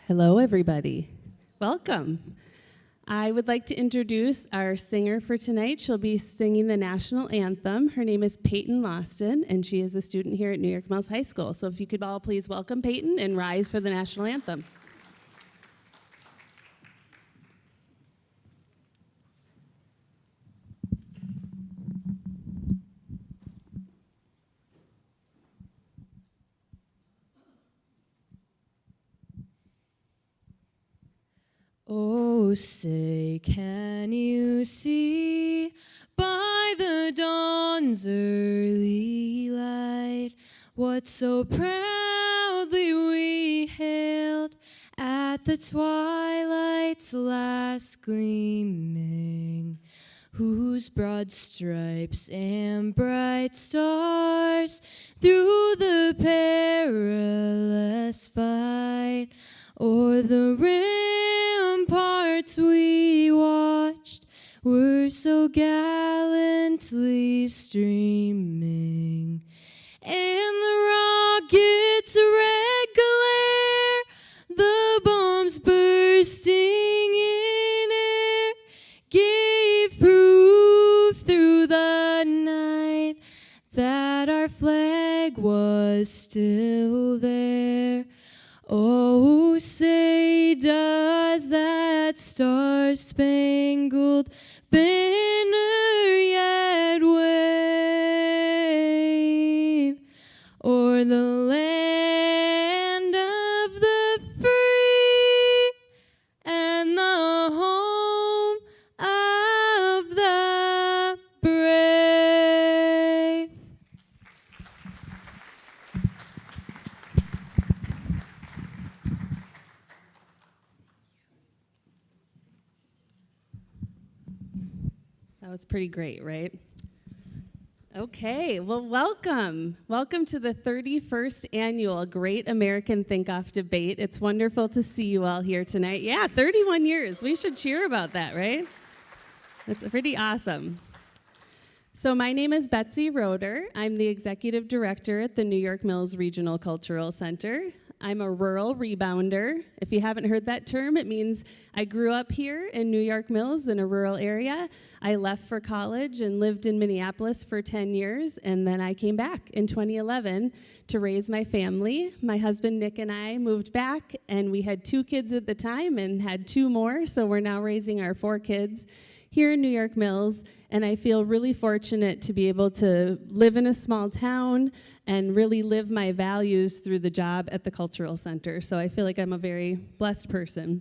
Hello, everybody. Welcome. I would like to introduce our singer for tonight. She'll be singing the national anthem. Her name is Peyton Loston, and she is a student here at New York Mills High School. So if you could all please welcome Peyton and rise for the national anthem. Oh, say, can you see by the dawn's early light what so proudly we hailed at the twilight's last gleaming, whose broad stripes and bright stars through the perilous fight o'er the ramparts we watched were so gallantly streaming, and the rocket's red glare, the bombs bursting in air, gave proof through the night that our flag was still there. Oh, say, does that star-spangled banner yet wave o'er the land of the free and the home of the brave? That was pretty great, right? Okay, well, welcome. Welcome to the 31st annual Great American Think-Off Debate. It's wonderful to see you all here tonight. Yeah, 31 years. We should cheer about that, right? That's pretty awesome. So my name is Betsy Roeder. I'm the executive director at the New York Mills Regional Cultural Center. I'm a rural rebounder. If you haven't heard that term, it means I grew up here in New York Mills in a rural area. I left for college and lived in Minneapolis for 10 years, and then I came back in 2011 to raise my family. My husband Nick and I moved back, and we had 2 kids at the time and had 2 more, so we're now raising our 4 kids here in New York Mills, and I feel really fortunate to be able to live in a small town and really live my values through the job at the Cultural Center. So I feel like I'm a very blessed person.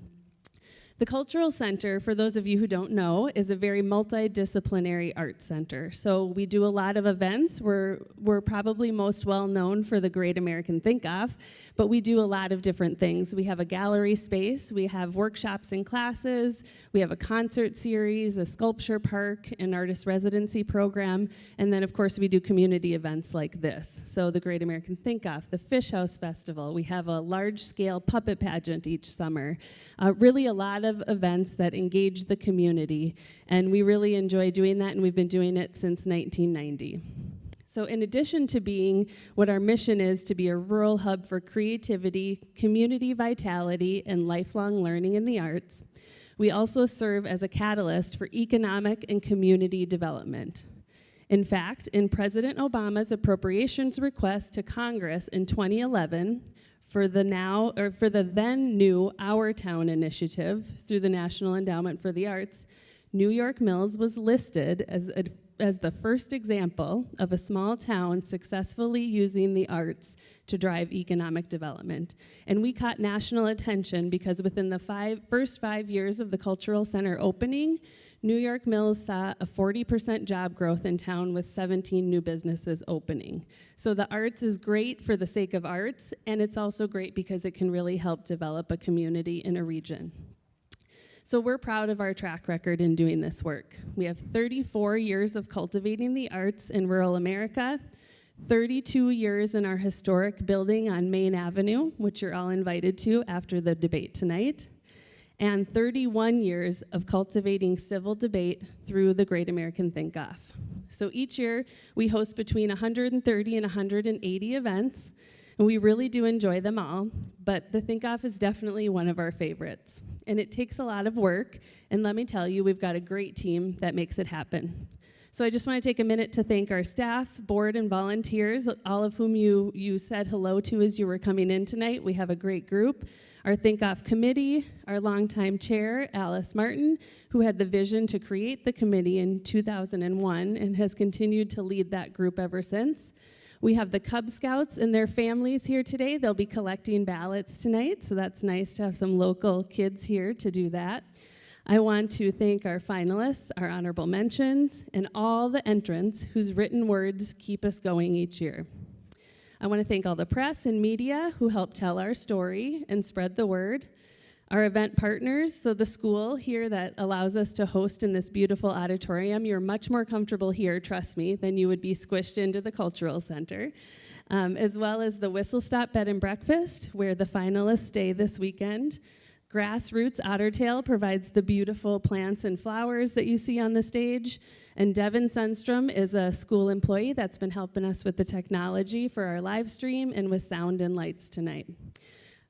The Cultural Center, for those of you who don't know, is a very multidisciplinary arts center. So we do a lot of events. We're probably most well known for the Great American Think-Off, but we do a lot of different things. We have a gallery space, we have workshops and classes, we have a concert series, a sculpture park, an artist residency program, and then of course we do community events like this. So the Great American Think-Off, the Fish House Festival, we have a large-scale puppet pageant each summer. Really a lot of events that engage the community, and we really enjoy doing that, and we've been doing it since 1990. So in addition to being what our mission is to be a rural hub for creativity, community vitality, and lifelong learning in the arts, we also serve as a catalyst for economic and community development. In fact, in President Obama's appropriations request to Congress in 2011, for the then new Our Town initiative through the National Endowment for the Arts, New York Mills was listed as the first example of a small town successfully using the arts to drive economic development. And we caught national attention because within the first 5 years of the Cultural Center opening, New York Mills saw a 40% job growth in town with 17 new businesses opening. So the arts is great for the sake of arts, and it's also great because it can really help develop a community in a region. So we're proud of our track record in doing this work. We have 34 years of cultivating the arts in rural America, 32 years in our historic building on Main Avenue, which you're all invited to after the debate tonight, and 31 years of cultivating civil debate through the Great American Think-Off. So each year, we host between 130 and 180 events. And we really do enjoy them all, but the Think Off is definitely one of our favorites. And it takes a lot of work, and let me tell you, we've got a great team that makes it happen. So I just want to take a minute to thank our staff, board, and volunteers, all of whom you said hello to as you were coming in tonight. We have a great group. Our Think Off committee, our longtime chair, Alice Martin, who had the vision to create the committee in 2001 and has continued to lead that group ever since. We have the Cub Scouts and their families here today. They'll be collecting ballots tonight, so that's nice to have some local kids here to do that. I want to thank our finalists, our honorable mentions, and all the entrants whose written words keep us going each year. I want to thank all the press and media who help tell our story and spread the word. Our event partners, so the school here that allows us to host in this beautiful auditorium. You're much more comfortable here, trust me, than you would be squished into the cultural center. As well as the Whistle Stop Bed and Breakfast, where the finalists stay this weekend. Grassroots Ottertail provides the beautiful plants and flowers that you see on the stage. And Devin Sundstrom is a school employee that's been helping us with the technology for our live stream and with sound and lights tonight.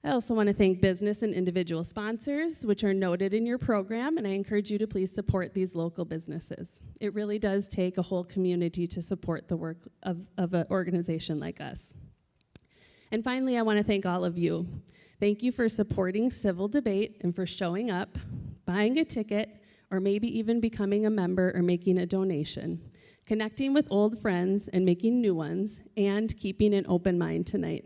I also want to thank business and individual sponsors, which are noted in your program, and I encourage you to please support these local businesses. It really does take a whole community to support the work of an organization like us. And finally, I want to thank all of you. Thank you for supporting civil debate and for showing up, buying a ticket, or maybe even becoming a member or making a donation, connecting with old friends and making new ones, and keeping an open mind tonight.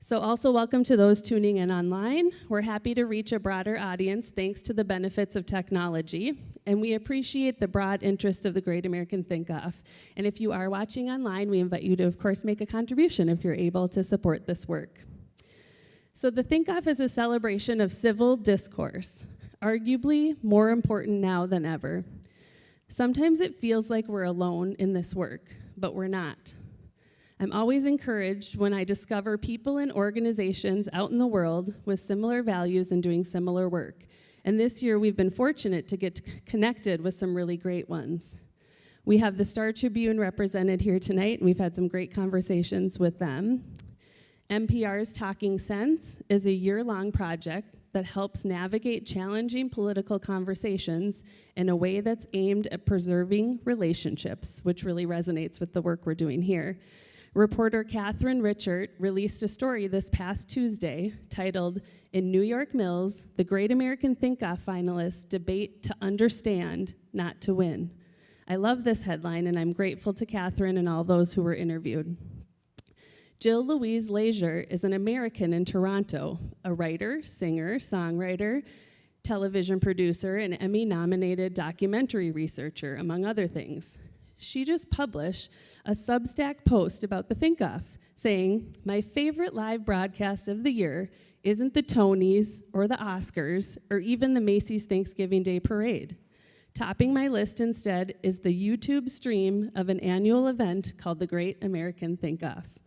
So also welcome to those tuning in online. We're happy to reach a broader audience thanks to the benefits of technology, and we appreciate the broad interest of the Great American Think Off. And if you are watching online, we invite you to, of course, make a contribution if you're able to support this work. So the Think Off is a celebration of civil discourse, arguably more important now than ever. Sometimes it feels like we're alone in this work, but we're not. I'm always encouraged when I discover people and organizations out in the world with similar values and doing similar work. And this year we've been fortunate to get connected with some really great ones. We have the Star Tribune represented here tonight, and we've had some great conversations with them. NPR's Talking Sense is a year-long project that helps navigate challenging political conversations in a way that's aimed at preserving relationships, which really resonates with the work we're doing here. Reporter Catherine Richert released a story this past Tuesday titled, "In New York Mills, the Great American Think Off finalists debate to understand, not to win." I love this headline, and I'm grateful to Catherine and all those who were interviewed. Jill Louise Leisure is an American in Toronto, a writer, singer, songwriter, television producer, and Emmy-nominated documentary researcher, among other things. She just published a Substack post about the Think Off, saying, "My favorite live broadcast of the year isn't the Tonys or the Oscars or even the Macy's Thanksgiving Day Parade. Topping my list instead is the YouTube stream of an annual event called the Great American Think Off."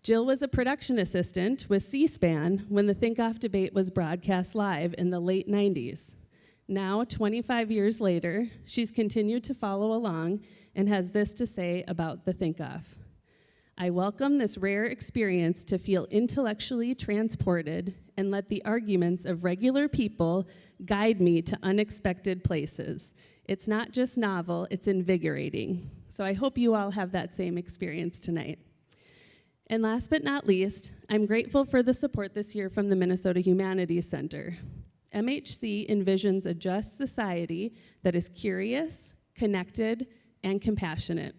Jill was a production assistant with C-SPAN when the Think Off debate was broadcast live in the late 90s. Now, 25 years later, she's continued to follow along and has this to say about the Think Off. "I welcome this rare experience to feel intellectually transported and let the arguments of regular people guide me to unexpected places. It's not just novel, it's invigorating." So I hope you all have that same experience tonight. And last but not least, I'm grateful for the support this year from the Minnesota Humanities Center. MHC envisions a just society that is curious, connected, and compassionate.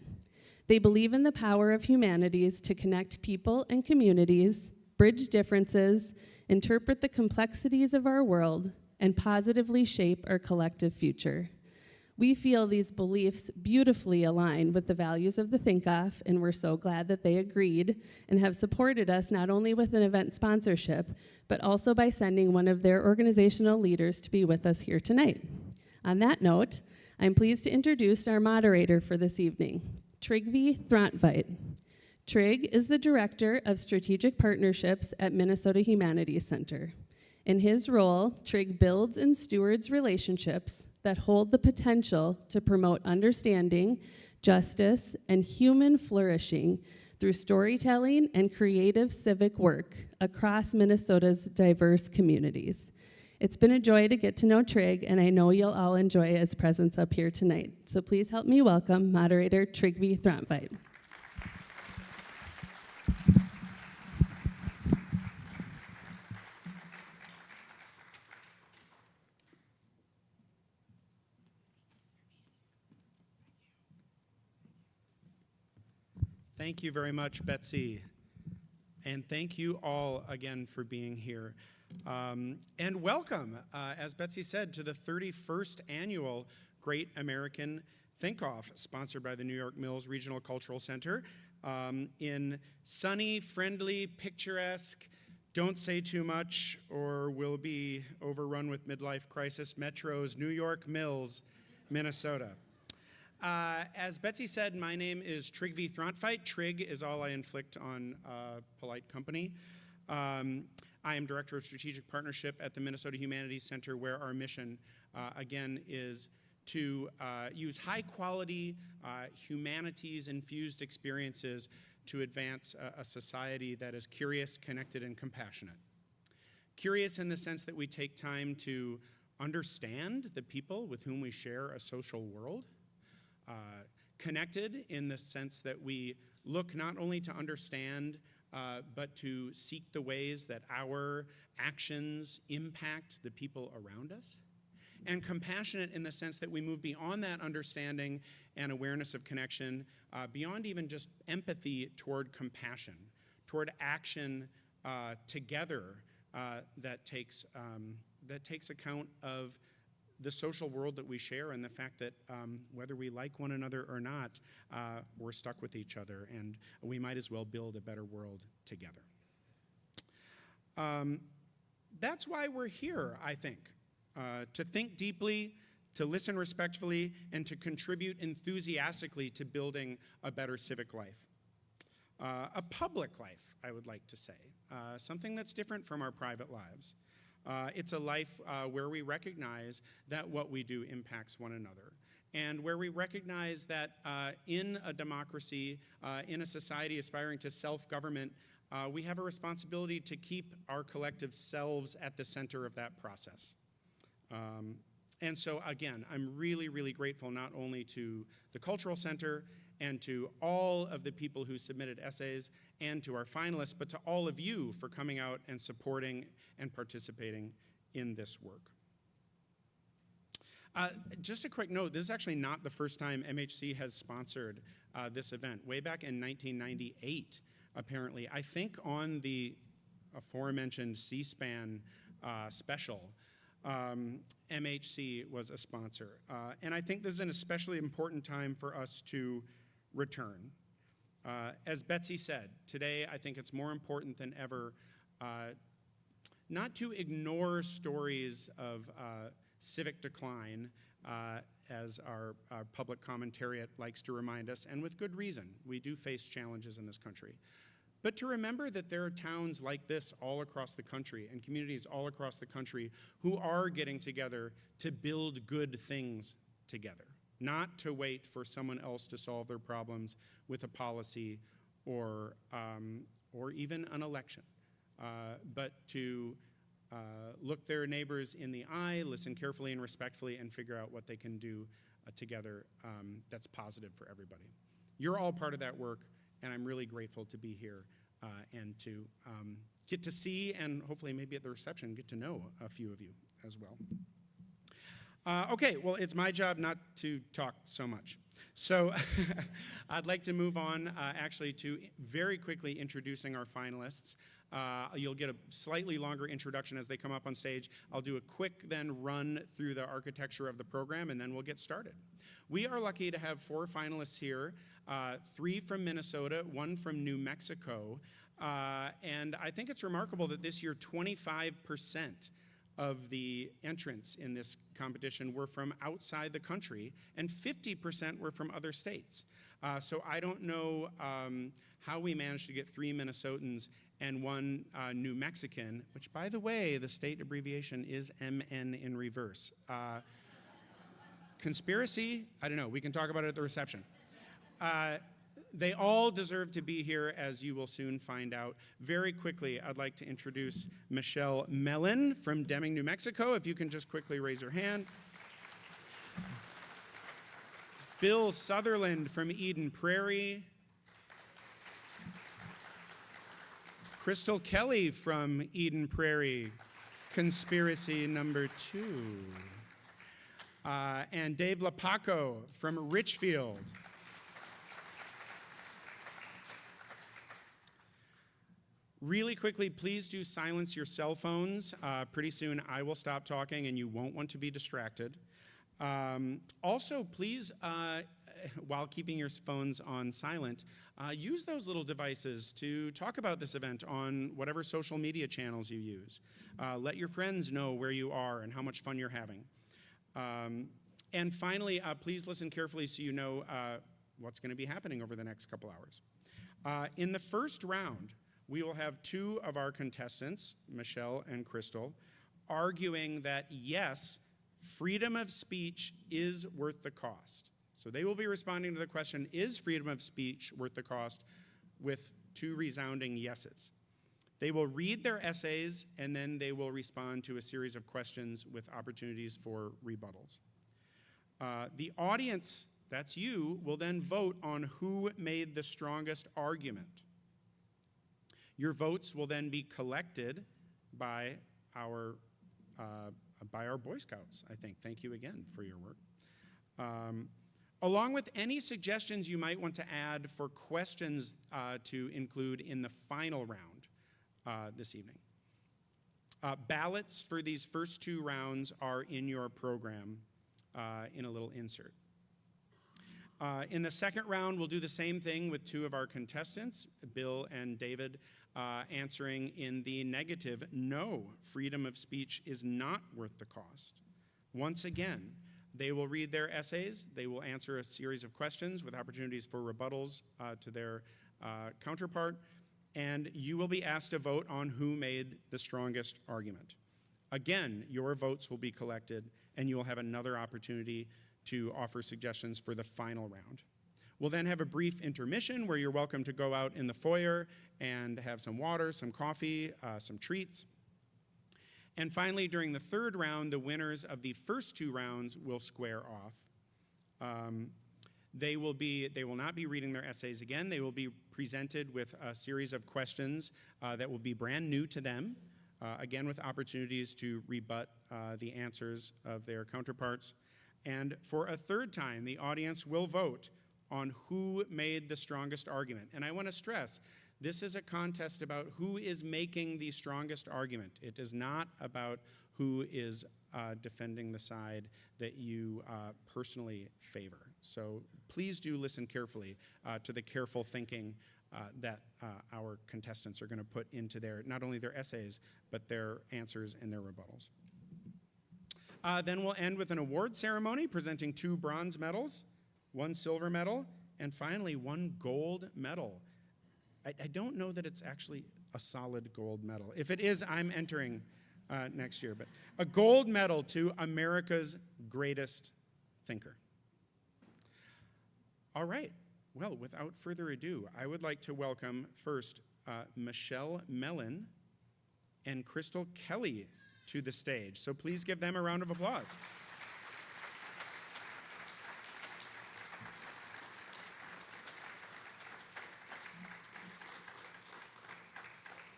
They believe in the power of humanities to connect people and communities, bridge differences, interpret the complexities of our world, and positively shape our collective future. We feel these beliefs beautifully align with the values of the Think Off, and we're so glad that they agreed and have supported us not only with an event sponsorship, but also by sending one of their organizational leaders to be with us here tonight. On that note, I'm pleased to introduce our moderator for this evening, Trygve Thrantveit. Trig is the Director of Strategic Partnerships at Minnesota Humanities Center. In his role, Trig builds and stewards relationships that hold the potential to promote understanding, justice, and human flourishing through storytelling and creative civic work across Minnesota's diverse communities. It's been a joy to get to know Trig, and I know you'll all enjoy his presence up here tonight. So please help me welcome Moderator Trygve Throntveit. Thank you very much, Betsy. And thank you all again for being here. And welcome, as Betsy said, to the 31st annual Great American Think-Off, sponsored by the New York Mills Regional Cultural Center in sunny, friendly, picturesque, don't say too much or we'll be overrun with midlife crisis Metro's New York Mills, Minnesota. As Betsy said, my name is Trygve Throntveit. Trig is all I inflict on polite company. I am Director of Strategic Partnership at the Minnesota Humanities Center, where our mission, again, is to use high-quality, humanities-infused experiences to advance a society that is curious, connected, and compassionate. Curious in the sense that we take time to understand the people with whom we share a social world. Connected in the sense that we look not only to understand, but to seek the ways that our actions impact the people around us. And compassionate in the sense that we move beyond that understanding and awareness of connection, beyond even just empathy toward compassion, toward action together that takes account of the social world that we share and the fact that whether we like one another or not, we're stuck with each other and we might as well build a better world together. That's why we're here, I think, to think deeply, to listen respectfully, and to contribute enthusiastically to building a better civic life. A public life, I would like to say, something that's different from our private lives. It's a life where we recognize that what we do impacts one another, and where we recognize that in a democracy, in a society aspiring to self-government, we have a responsibility to keep our collective selves at the center of that process. And so, again, I'm really, really grateful not only to the Cultural Center and to all of the people who submitted essays and to our finalists, but to all of you for coming out and supporting and participating in this work. Just a quick note, this is actually not the first time MHC has sponsored this event. Way back in 1998, apparently, I think on the aforementioned C-SPAN special, MHC was a sponsor. And I think this is an especially important time for us to return. As Betsy said, today I think it's more important than ever not to ignore stories of civic decline, as our public commentariat likes to remind us, and with good reason. We do face challenges in this country. But to remember that there are towns like this all across the country and communities all across the country who are getting together to build good things together, not to wait for someone else to solve their problems with a policy or even an election, but to look their neighbors in the eye, listen carefully and respectfully, and figure out what they can do together that's positive for everybody. You're all part of that work, and I'm really grateful to be here and to get to see, and hopefully maybe at the reception, get to know a few of you as well. Okay, well, it's my job not to talk so much. So I'd like to move on actually to very quickly introducing our finalists. You'll get a slightly longer introduction as they come up on stage. I'll do a quick then run through the architecture of the program, and then we'll get started. We are lucky to have 4 finalists here, 3 from Minnesota, 1 from New Mexico, and I think it's remarkable that this year 25% of the entrants in this competition were from outside the country, and 50% were from other states. So I don't know how we managed to get 3 Minnesotans and 1 New Mexican, which, by the way, the state abbreviation is MN in reverse. Conspiracy? I don't know. We can talk about it at the reception. They all deserve to be here, as you will soon find out. Very quickly, I'd like to introduce Michelle Mellon from Deming, New Mexico. If you can just quickly raise your hand. Bill Sutherland from Eden Prairie. Crystal Kelly from Eden Prairie, conspiracy number 2. And Dave Lapaco from Richfield. Really quickly, please do silence your cell phones. Pretty soon I will stop talking and you won't want to be distracted. Also, please, while keeping your phones on silent, use those little devices to talk about this event on whatever social media channels you use. Let your friends know where you are and how much fun you're having. And finally, please listen carefully so you know what's going to be happening over the next couple hours. In the first round, we will have 2 of our contestants, Michelle and Crystal, arguing that yes, freedom of speech is worth the cost. So they will be responding to the question, is freedom of speech worth the cost, with 2 resounding yeses. They will read their essays, and then they will respond to a series of questions with opportunities for rebuttals. The audience, that's you, will then vote on who made the strongest argument. Your votes will then be collected by our Boy Scouts, I think. Thank you again for your work. Along with any suggestions you might want to add for questions to include in the final round this evening. Ballots for these first 2 rounds are in your program in a little insert. In the second round, we'll do the same thing with 2 of our contestants, Bill and David, answering in the negative, no, freedom of speech is not worth the cost. Once again, they will read their essays, they will answer a series of questions with opportunities for rebuttals to their counterpart, and you will be asked to vote on who made the strongest argument. Again, your votes will be collected, and you will have another opportunity to offer suggestions for the final round. We'll then have a brief intermission where you're welcome to go out in the foyer and have some water, some coffee, some treats. And finally, during the third round, the winners of the first 2 rounds will square off. They will not be reading their essays again. They will be presented with a series of questions that will be brand new to them, again with opportunities to rebut the answers of their counterparts. And for a third time, the audience will vote on who made the strongest argument. And I want to stress, this is a contest about who is making the strongest argument. It is not about who is defending the side that you personally favor. So please do listen carefully to the careful thinking that our contestants are going to put into not only their essays, but their answers and their rebuttals. Then we'll end with an award ceremony presenting 2 bronze medals, 1 silver medal, and finally 1 gold medal. I don't know that it's actually a solid gold medal. If it is, I'm entering next year. But a gold medal to America's greatest thinker. All right. Well, without further ado, I would like to welcome first Michelle Mellon and Crystal Kelly to the stage. So please give them a round of applause.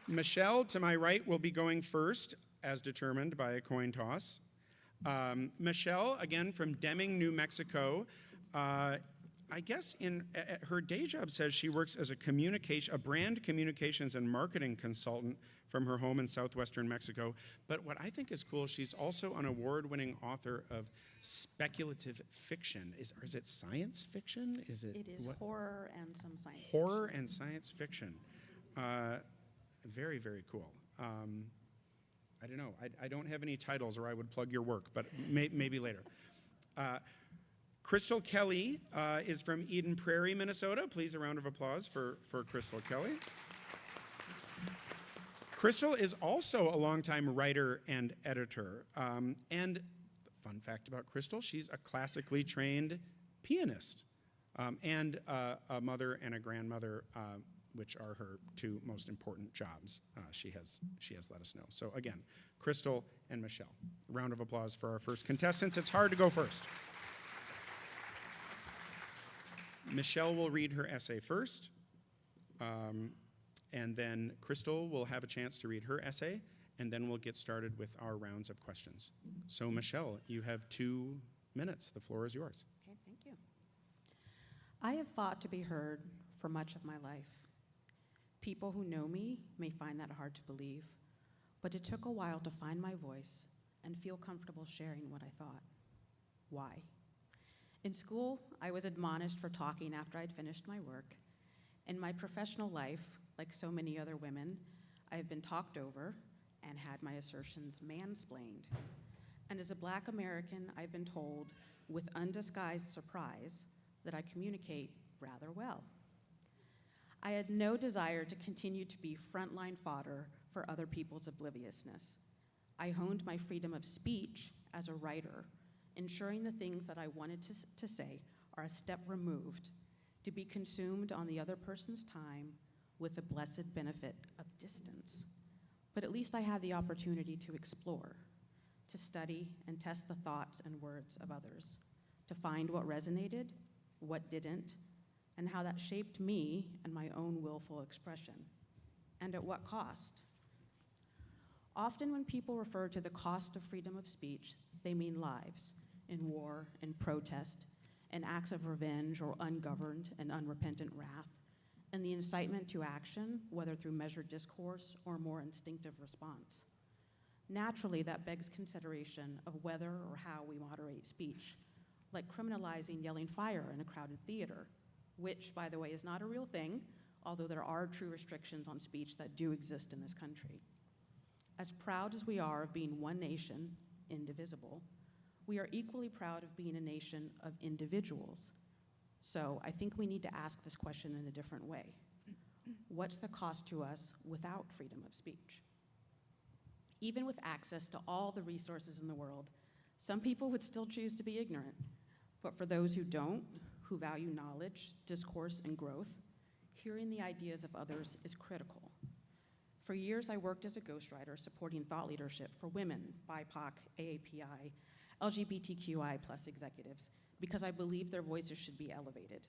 Michelle, to my right, will be going first, as determined by a coin toss. Michelle, again from Deming, New Mexico, I guess her day job says she works as a brand communications and marketing consultant from her home in southwestern Mexico. But what I think is cool, she's also an award-winning author of speculative fiction. Is it science fiction? It is what? Horror and some science Horror fiction. and science fiction. Very, very cool. I don't know. I don't have any titles or I would plug your work, but maybe later. Crystal Kelly is from Eden Prairie, Minnesota. Please, a round of applause for Crystal Kelly. Crystal is also a longtime writer and editor. And fun fact about Crystal, she's a classically trained pianist. and a mother and a grandmother, which are her two most important jobs. She has let us know. So again, Crystal and Michelle. A round of applause for our first contestants. It's hard to go first. Michelle will read her essay first, and then Crystal will have a chance to read her essay, and then we'll get started with our rounds of questions. So Michelle, you have 2 minutes. The floor is yours. Okay, thank you. I have fought to be heard for much of my life. People who know me may find that hard to believe, but it took a while to find my voice and feel comfortable sharing what I thought. Why? In school, I was admonished for talking after I'd finished my work. In my professional life, like so many other women, I have been talked over and had my assertions mansplained. And as a Black American, I've been told with undisguised surprise that I communicate rather well. I had no desire to continue to be frontline fodder for other people's obliviousness. I honed my freedom of speech as a writer, ensuring the things that I wanted to say are a step removed, to be consumed on the other person's time with the blessed benefit of distance. But at least I had the opportunity to explore, to study and test the thoughts and words of others, to find what resonated, what didn't, and how that shaped me and my own willful expression, and at what cost. Often when people refer to the cost of freedom of speech, they mean lives in war, in protest, in acts of revenge or ungoverned and unrepentant wrath, and the incitement to action, whether through measured discourse or more instinctive response. Naturally, that begs consideration of whether or how we moderate speech, like criminalizing yelling fire in a crowded theater, which, by the way, is not a real thing, although there are true restrictions on speech that do exist in this country. As proud as we are of being one nation, indivisible, we are equally proud of being a nation of individuals. So I think we need to ask this question in a different way. What's the cost to us without freedom of speech? Even with access to all the resources in the world, some people would still choose to be ignorant. But for those who don't, who value knowledge, discourse, and growth, hearing the ideas of others is critical. For years, I worked as a ghostwriter supporting thought leadership for women, BIPOC, AAPI, LGBTQI+ executives, because I believed their voices should be elevated.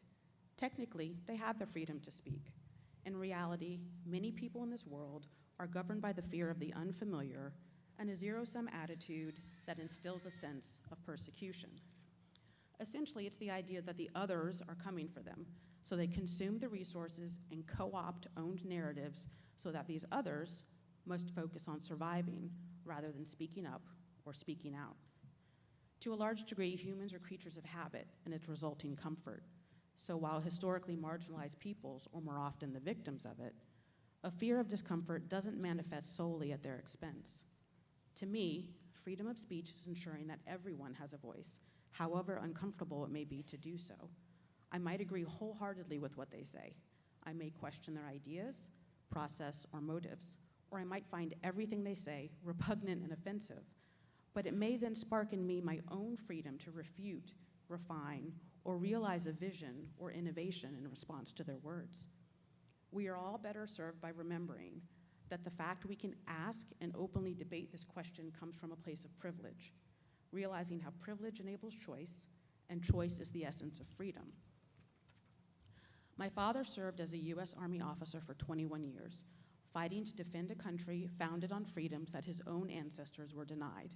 Technically, they have the freedom to speak. In reality, many people in this world are governed by the fear of the unfamiliar and a zero-sum attitude that instills a sense of persecution. Essentially, it's the idea that the others are coming for them, so they consume the resources and co-opt owned narratives so that these others must focus on surviving rather than speaking up or speaking out. To a large degree, humans are creatures of habit and its resulting comfort. So while historically marginalized peoples are more often the victims of it, a fear of discomfort doesn't manifest solely at their expense. To me, freedom of speech is ensuring that everyone has a voice, however uncomfortable it may be to do so. I might agree wholeheartedly with what they say. I may question their ideas, process, or motives, or I might find everything they say repugnant and offensive. But it may then spark in me my own freedom to refute, refine, or realize a vision or innovation in response to their words. We are all better served by remembering that the fact we can ask and openly debate this question comes from a place of privilege, realizing how privilege enables choice, and choice is the essence of freedom. My father served as a U.S. Army officer for 21 years, fighting to defend a country founded on freedoms that his own ancestors were denied.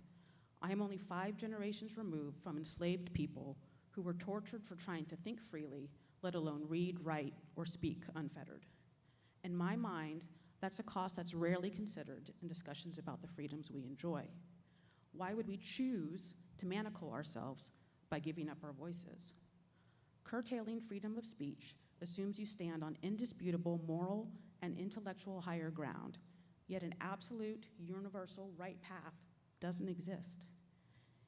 I am only 5 generations removed from enslaved people who were tortured for trying to think freely, let alone read, write, or speak unfettered. In my mind, that's a cost that's rarely considered in discussions about the freedoms we enjoy. Why would we choose to manacle ourselves by giving up our voices? Curtailing freedom of speech assumes you stand on indisputable moral and intellectual higher ground, yet an absolute, universal right path doesn't exist.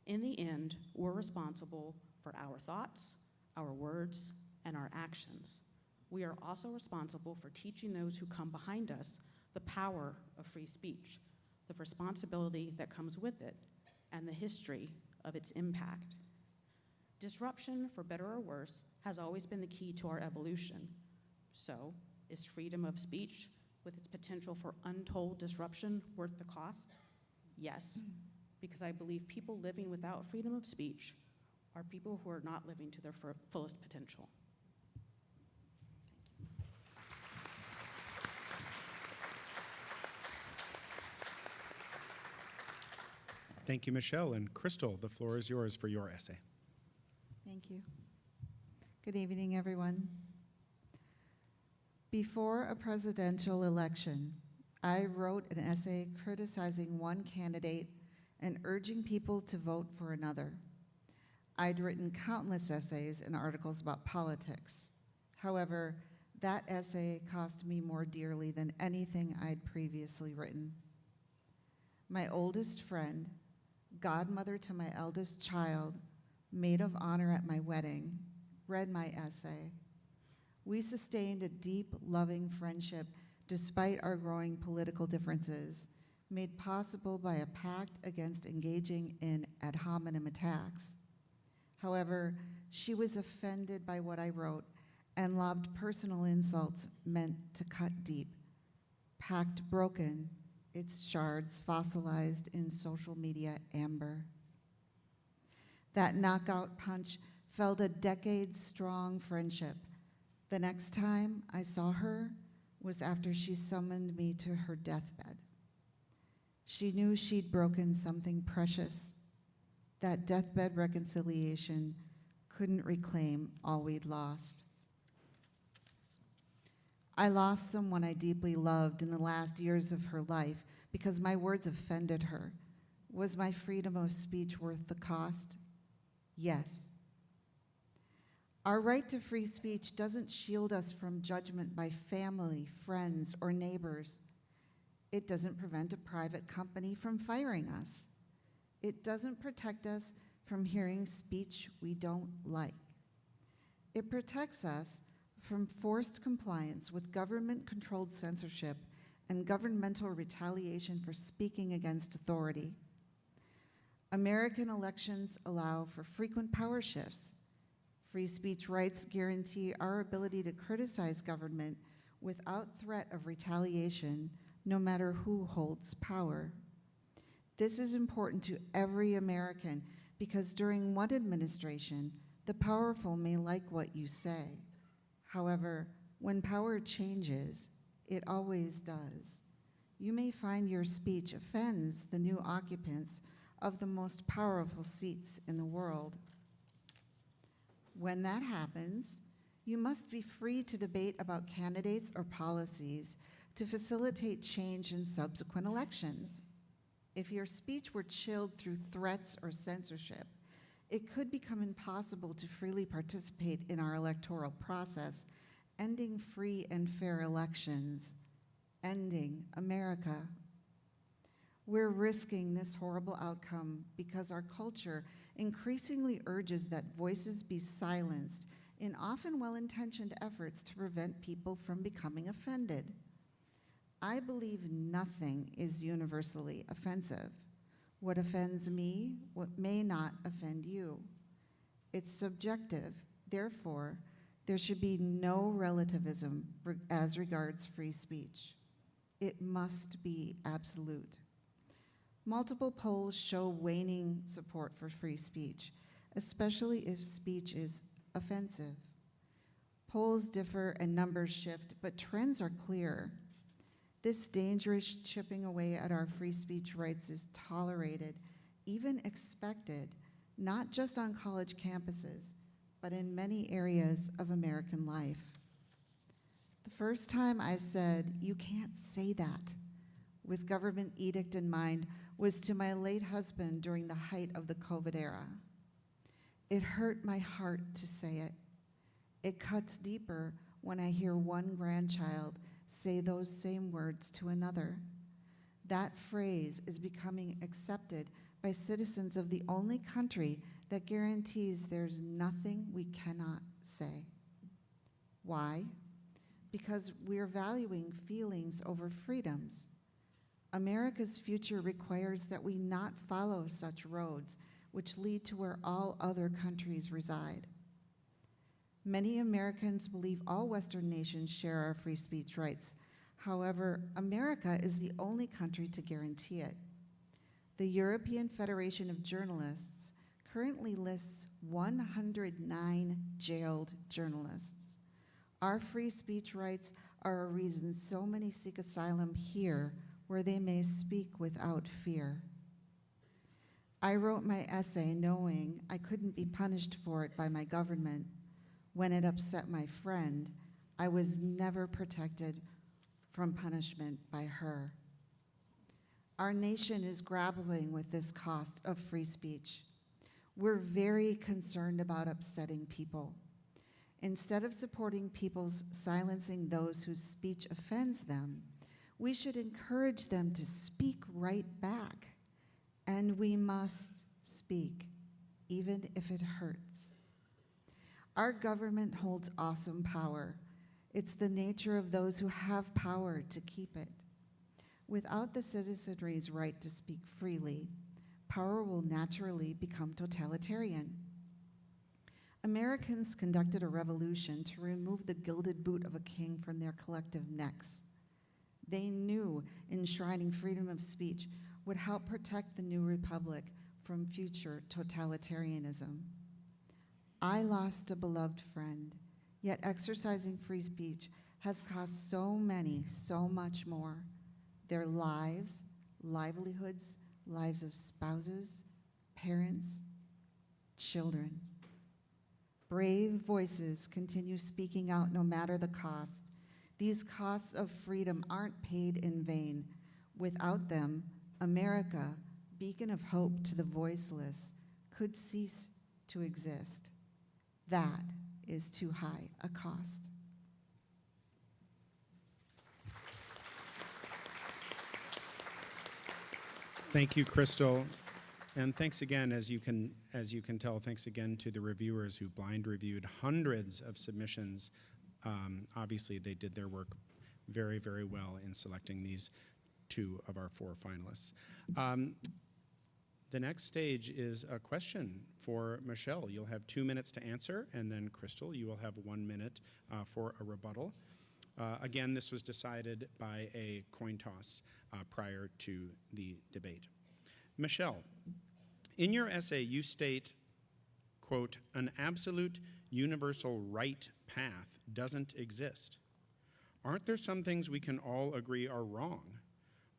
In the end, we're responsible for our thoughts, our words, and our actions. We are also responsible for teaching those who come behind us the power of free speech, the responsibility that comes with it, and the history of its impact. Disruption, for better or worse, has always been the key to our evolution. So, is freedom of speech, with its potential for untold disruption, worth the cost? Yes, because I believe people living without freedom of speech are people who are not living to their fullest potential. Thank you, Michelle. And Crystal, the floor is yours for your essay. Thank you. Good evening, everyone. Before a presidential election, I wrote an essay criticizing one candidate and urging people to vote for another. I'd written countless essays and articles about politics. However, that essay cost me more dearly than anything I'd previously written. My oldest friend, godmother to my eldest child, maid of honor at my wedding, read my essay. We sustained a deep, loving friendship despite our growing political differences, made possible by a pact against engaging in ad hominem attacks. However, she was offended by what I wrote and lobbed personal insults meant to cut deep. Pact broken, its shards fossilized in social media amber. That knockout punch felled a decades-strong friendship. The next time I saw her was after she summoned me to her deathbed. She knew she'd broken something precious. That deathbed reconciliation couldn't reclaim all we'd lost. I lost someone I deeply loved in the last years of her life because my words offended her. Was my freedom of speech worth the cost? Yes. Our right to free speech doesn't shield us from judgment by family, friends, or neighbors. It doesn't prevent a private company from firing us. It doesn't protect us from hearing speech we don't like. It protects us from forced compliance with government-controlled censorship and governmental retaliation for speaking against authority. American elections allow for frequent power shifts. Free speech rights guarantee our ability to criticize government without threat of retaliation, no matter who holds power. This is important to every American because during one administration, the powerful may like what you say. However, when power changes, it always does. You may find your speech offends the new occupants of the most powerful seats in the world. When that happens, you must be free to debate about candidates or policies to facilitate change in subsequent elections. If your speech were chilled through threats or censorship, it could become impossible to freely participate in our electoral process, ending free and fair elections, ending America. We're risking this horrible outcome because our culture increasingly urges that voices be silenced in often well-intentioned efforts to prevent people from becoming offended. I believe nothing is universally offensive. What offends me, what may not offend you. It's subjective. Therefore, there should be no relativism as regards free speech. It must be absolute. Multiple polls show waning support for free speech, especially if speech is offensive. Polls differ and numbers shift, but trends are clear. This dangerous chipping away at our free speech rights is tolerated, even expected, not just on college campuses, but in many areas of American life. The first time I said, "You can't say that," with government edict in mind, was to my late husband during the height of the COVID era. It hurt my heart to say it. It cuts deeper when I hear one grandchild say those same words to another. That phrase is becoming accepted by citizens of the only country that guarantees there's nothing we cannot say. Why? Because we're valuing feelings over freedoms. America's future requires that we not follow such roads which lead to where all other countries reside. Many Americans believe all Western nations share our free speech rights. However, America is the only country to guarantee it. The European Federation of Journalists currently lists 109 jailed journalists. Our free speech rights are a reason so many seek asylum here, where they may speak without fear. I wrote my essay knowing I couldn't be punished for it by my government. When it upset my friend, I was never protected from punishment by her. Our nation is grappling with this cost of free speech. We're very concerned about upsetting people. Instead of supporting people silencing those whose speech offends them, we should encourage them to speak right back. And we must speak, even if it hurts. Our government holds awesome power. It's the nature of those who have power to keep it. Without the citizenry's right to speak freely, power will naturally become totalitarian. Americans conducted a revolution to remove the gilded boot of a king from their collective necks. They knew enshrining freedom of speech would help protect the new republic from future totalitarianism. I lost a beloved friend, yet exercising free speech has cost so many so much more. Their lives, livelihoods, lives of spouses, parents, children. Brave voices continue speaking out no matter the cost. These costs of freedom aren't paid in vain. Without them, America, beacon of hope to the voiceless, could cease to exist. That is too high a cost. Thank you, Crystal. And thanks again, as you can tell, thanks again to the reviewers who blind reviewed hundreds of submissions. Obviously, they did their work very, very well in selecting these 2 of our 4 finalists. The next stage is a question for Michelle. You'll have 2 minutes to answer, and then Crystal, you will have 1 minute for a rebuttal. Again, this was decided by a coin toss prior to the debate. Michelle, in your essay, you state, quote, "An absolute universal right path doesn't exist. Aren't there some things we can all agree are wrong?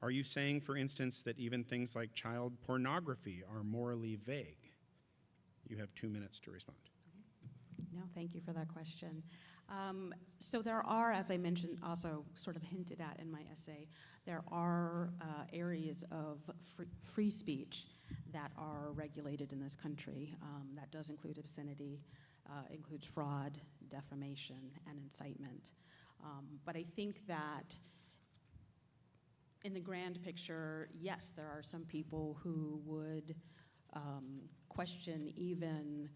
Are you saying, for instance, that even things like child pornography are morally vague?" You have 2 minutes to respond. No, thank you for that question. So there are, as I mentioned, also sort of hinted at in my essay, there are areas of free speech that are regulated in this country. That does include obscenity, includes fraud, defamation, and incitement. But I think that in the grand picture, yes, there are some people who would question even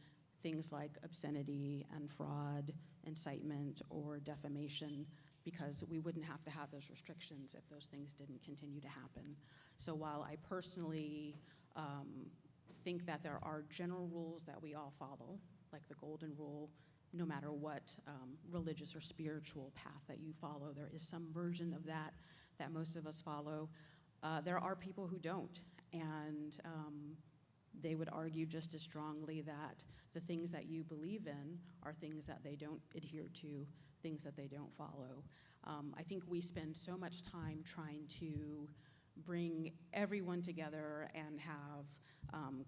things like obscenity and fraud, incitement, or defamation, because we wouldn't have to have those restrictions if those things didn't continue to happen. So while I personally think that there are general rules that we all follow, like the golden rule, no matter what religious or spiritual path that you follow, there is some version of that that most of us follow. There are people who don't, and they would argue just as strongly that the things that you believe in are things that they don't adhere to, things that they don't follow. I think we spend so much time trying to bring everyone together and have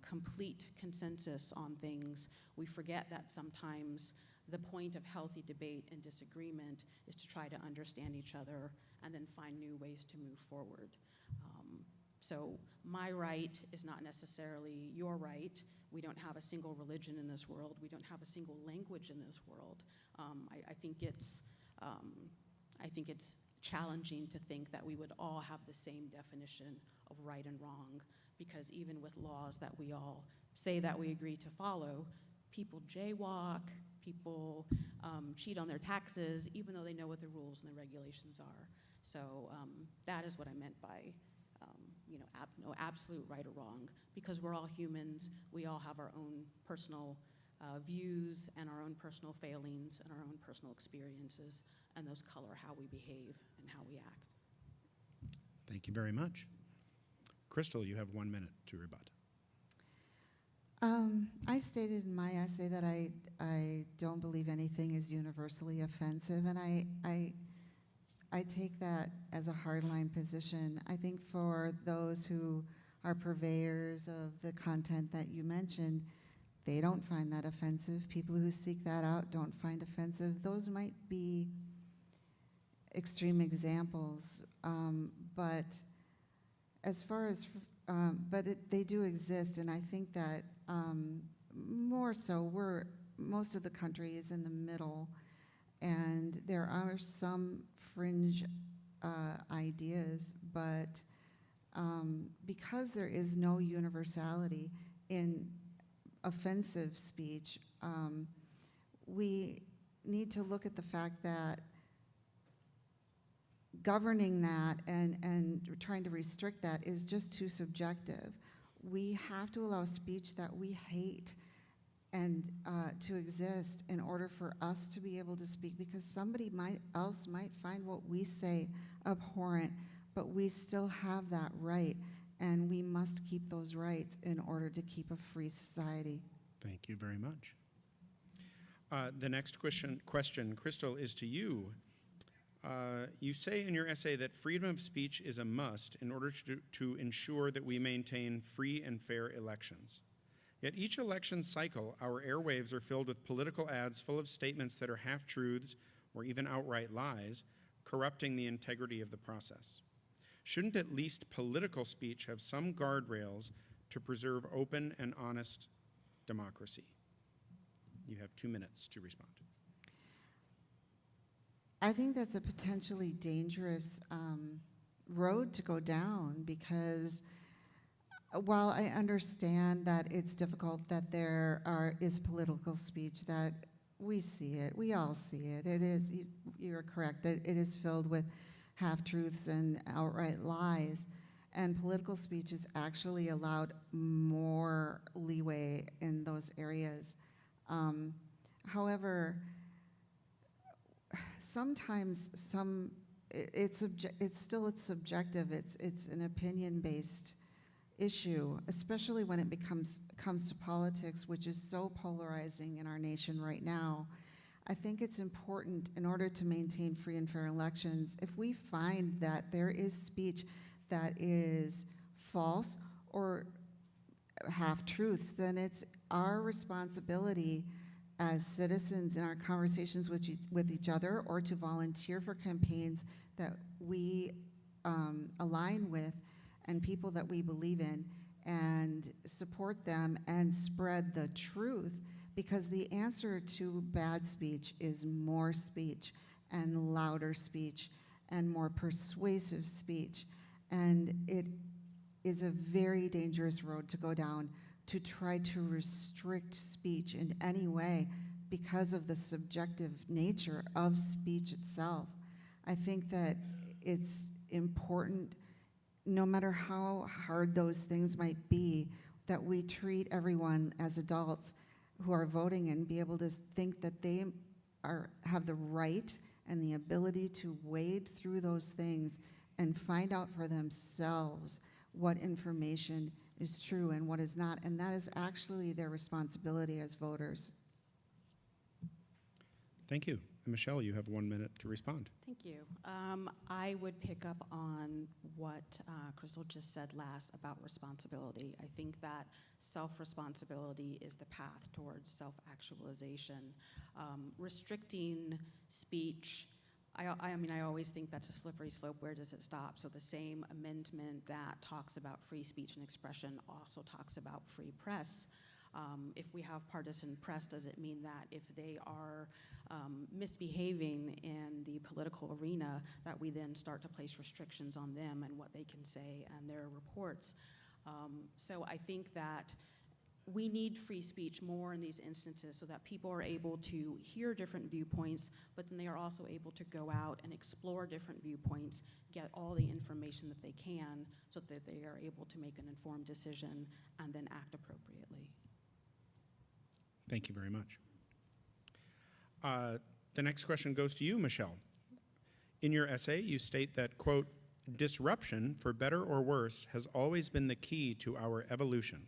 complete consensus on things. We forget that sometimes the point of healthy debate and disagreement is to try to understand each other and then find new ways to move forward. So my right is not necessarily your right. We don't have a single religion in this world. We don't have a single language in this world. I think it's challenging to think that we would all have the same definition of right and wrong, because even with laws that we all say that we agree to follow, people jaywalk, people cheat on their taxes, even though they know what the rules and the regulations are. So that is what I meant by no absolute right or wrong, because we're all humans. We all have our own personal views and our own personal failings and our own personal experiences, and those color how we behave and how we act. Thank you very much. Crystal, you have 1 minute to rebut. I stated in my essay that I don't believe anything is universally offensive, and I take that as a hardline position. I think for those who are purveyors of the content that you mentioned, they don't find that offensive. People who seek that out don't find offensive. Those might be extreme examples, but as far as, they do exist, and I think that more so, most of the country is in the middle, and there are some fringe ideas, but because there is no universality in offensive speech, we need to look at the fact that governing that and trying to restrict that is just too subjective. We have to allow speech that we hate and to exist in order for us to be able to speak, because somebody else might find what we say abhorrent, but we still have that right, and we must keep those rights in order to keep a free society. Thank you very much. The next question, Crystal, is to you. You say in your essay that freedom of speech is a must in order to ensure that we maintain free and fair elections. Yet each election cycle, our airwaves are filled with political ads full of statements that are half-truths or even outright lies, corrupting the integrity of the process. Shouldn't at least political speech have some guardrails to preserve open and honest democracy? You have 2 minutes to respond. I think that's a potentially dangerous road to go down, because while I understand that it's difficult, that there is political speech, that we see it, we all see it. It is, you're correct, that it is filled with half-truths and outright lies. And political speech is actually allowed more leeway in those areas. However, sometimes it's still subjective. It's an opinion-based issue, especially when it comes to politics, which is so polarizing in our nation right now. I think it's important, in order to maintain free and fair elections, if we find that there is speech that is false or half-truths, then it's our responsibility as citizens in our conversations with each other, or to volunteer for campaigns that we align with and people that we believe in, and support them and spread the truth, because the answer to bad speech is more speech and louder speech and more persuasive speech. And it is a very dangerous road to go down, to try to restrict speech in any way because of the subjective nature of speech itself. I think that it's important, no matter how hard those things might be, that we treat everyone as adults who are voting and be able to think that they have the right and the ability to wade through those things and find out for themselves what information is true and what is not, and that is actually their responsibility as voters. Thank you. And Michelle, you have 1 minute to respond. Thank you. I would pick up on what Crystal just said last about responsibility. I think that self-responsibility is the path towards self-actualization. Restricting speech, I mean, I always think that's a slippery slope. Where does it stop? So the same amendment that talks about free speech and expression also talks about free press. If we have partisan press, does it mean that if they are misbehaving in the political arena, that we then start to place restrictions on them and what they can say and their reports? So I think that we need free speech more in these instances so that people are able to hear different viewpoints, but then they are also able to go out and explore different viewpoints, get all the information that they can so that they are able to make an informed decision and then act appropriately. Thank you very much. The next question goes to you, Michelle. In your essay, you state that, quote, disruption, for better or worse, has always been the key to our evolution.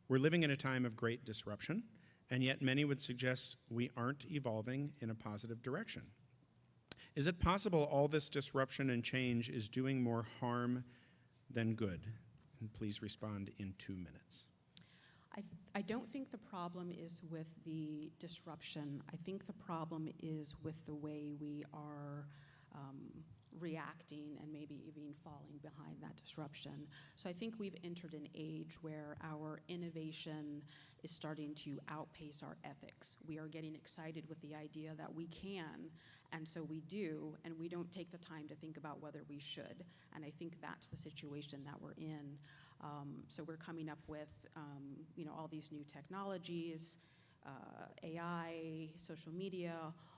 We're living in a time of great disruption, and yet many would suggest we aren't evolving in a positive direction. Is it possible all this disruption and change is doing more harm than good? And please respond in 2 minutes. I don't think the problem is with the disruption. I think the problem is with the way we are reacting and maybe even falling behind that disruption. So I think we've entered an age where our innovation is starting to outpace our ethics. We are getting excited with the idea that we can, and so we do, and we don't take the time to think about whether we should. And I think that's the situation that we're in. So we're coming up with all these new technologies, AI, social media,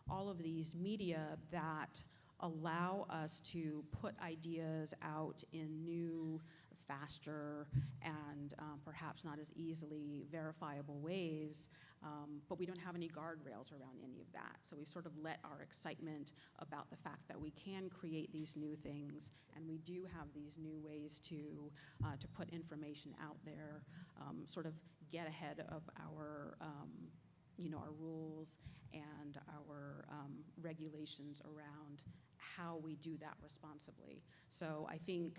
all of these media that allow us to put ideas out in new, faster, and perhaps not as easily verifiable ways, but we don't have any guardrails around any of that. So we sort of let our excitement about the fact that we can create these new things, and we do have these new ways to put information out there, sort of get ahead of our our rules and our regulations around how we do that responsibly. So I think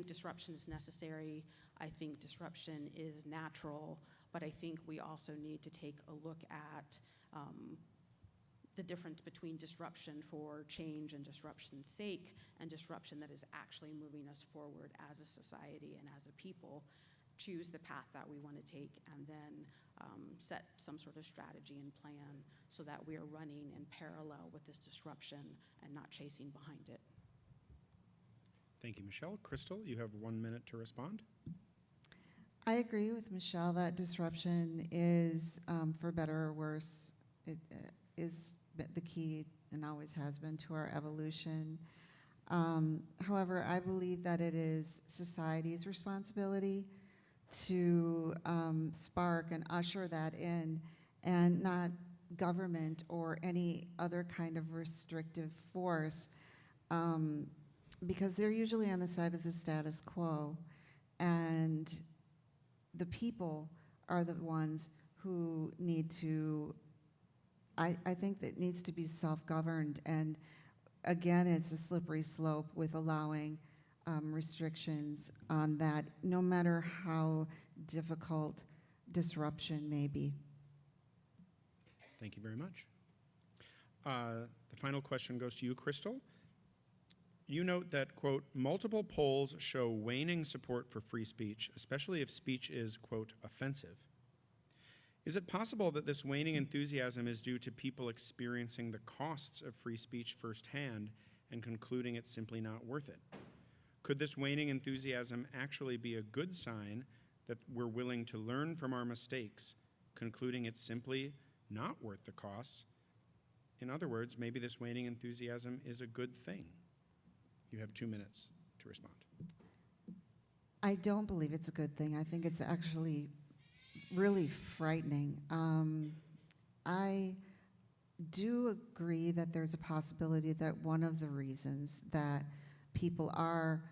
disruption is necessary. I think disruption is natural, but I think we also need to take a look at the difference between disruption for change and disruption's sake and disruption that is actually moving us forward as a society and as a people. Choose the path that we want to take, and then set some sort of strategy and plan so that we are running in parallel with this disruption and not chasing behind it. Thank you, Michelle. Crystal, you have 1 minute to respond. I agree with Michelle that disruption is, for better or worse, it is the key and always has been to our evolution. However, I believe that it is society's responsibility to spark and usher that in, and not government or any other kind of restrictive force, because they're usually on the side of the status quo, and the people are the ones who need to, I think that needs to be self-governed, and again, it's a slippery slope with allowing restrictions on that, no matter how difficult disruption may be. Thank you very much. The final question goes to you, Crystal. You note that, quote, multiple polls show waning support for free speech, especially if speech is, quote, offensive. Is it possible that this waning enthusiasm is due to people experiencing the costs of free speech firsthand and concluding it's simply not worth it? Could this waning enthusiasm actually be a good sign that we're willing to learn from our mistakes, concluding it's simply not worth the costs? In other words, maybe this waning enthusiasm is a good thing. You have 2 minutes to respond. I don't believe it's a good thing. I think it's actually really frightening. I do agree that there's a possibility that one of the reasons that people are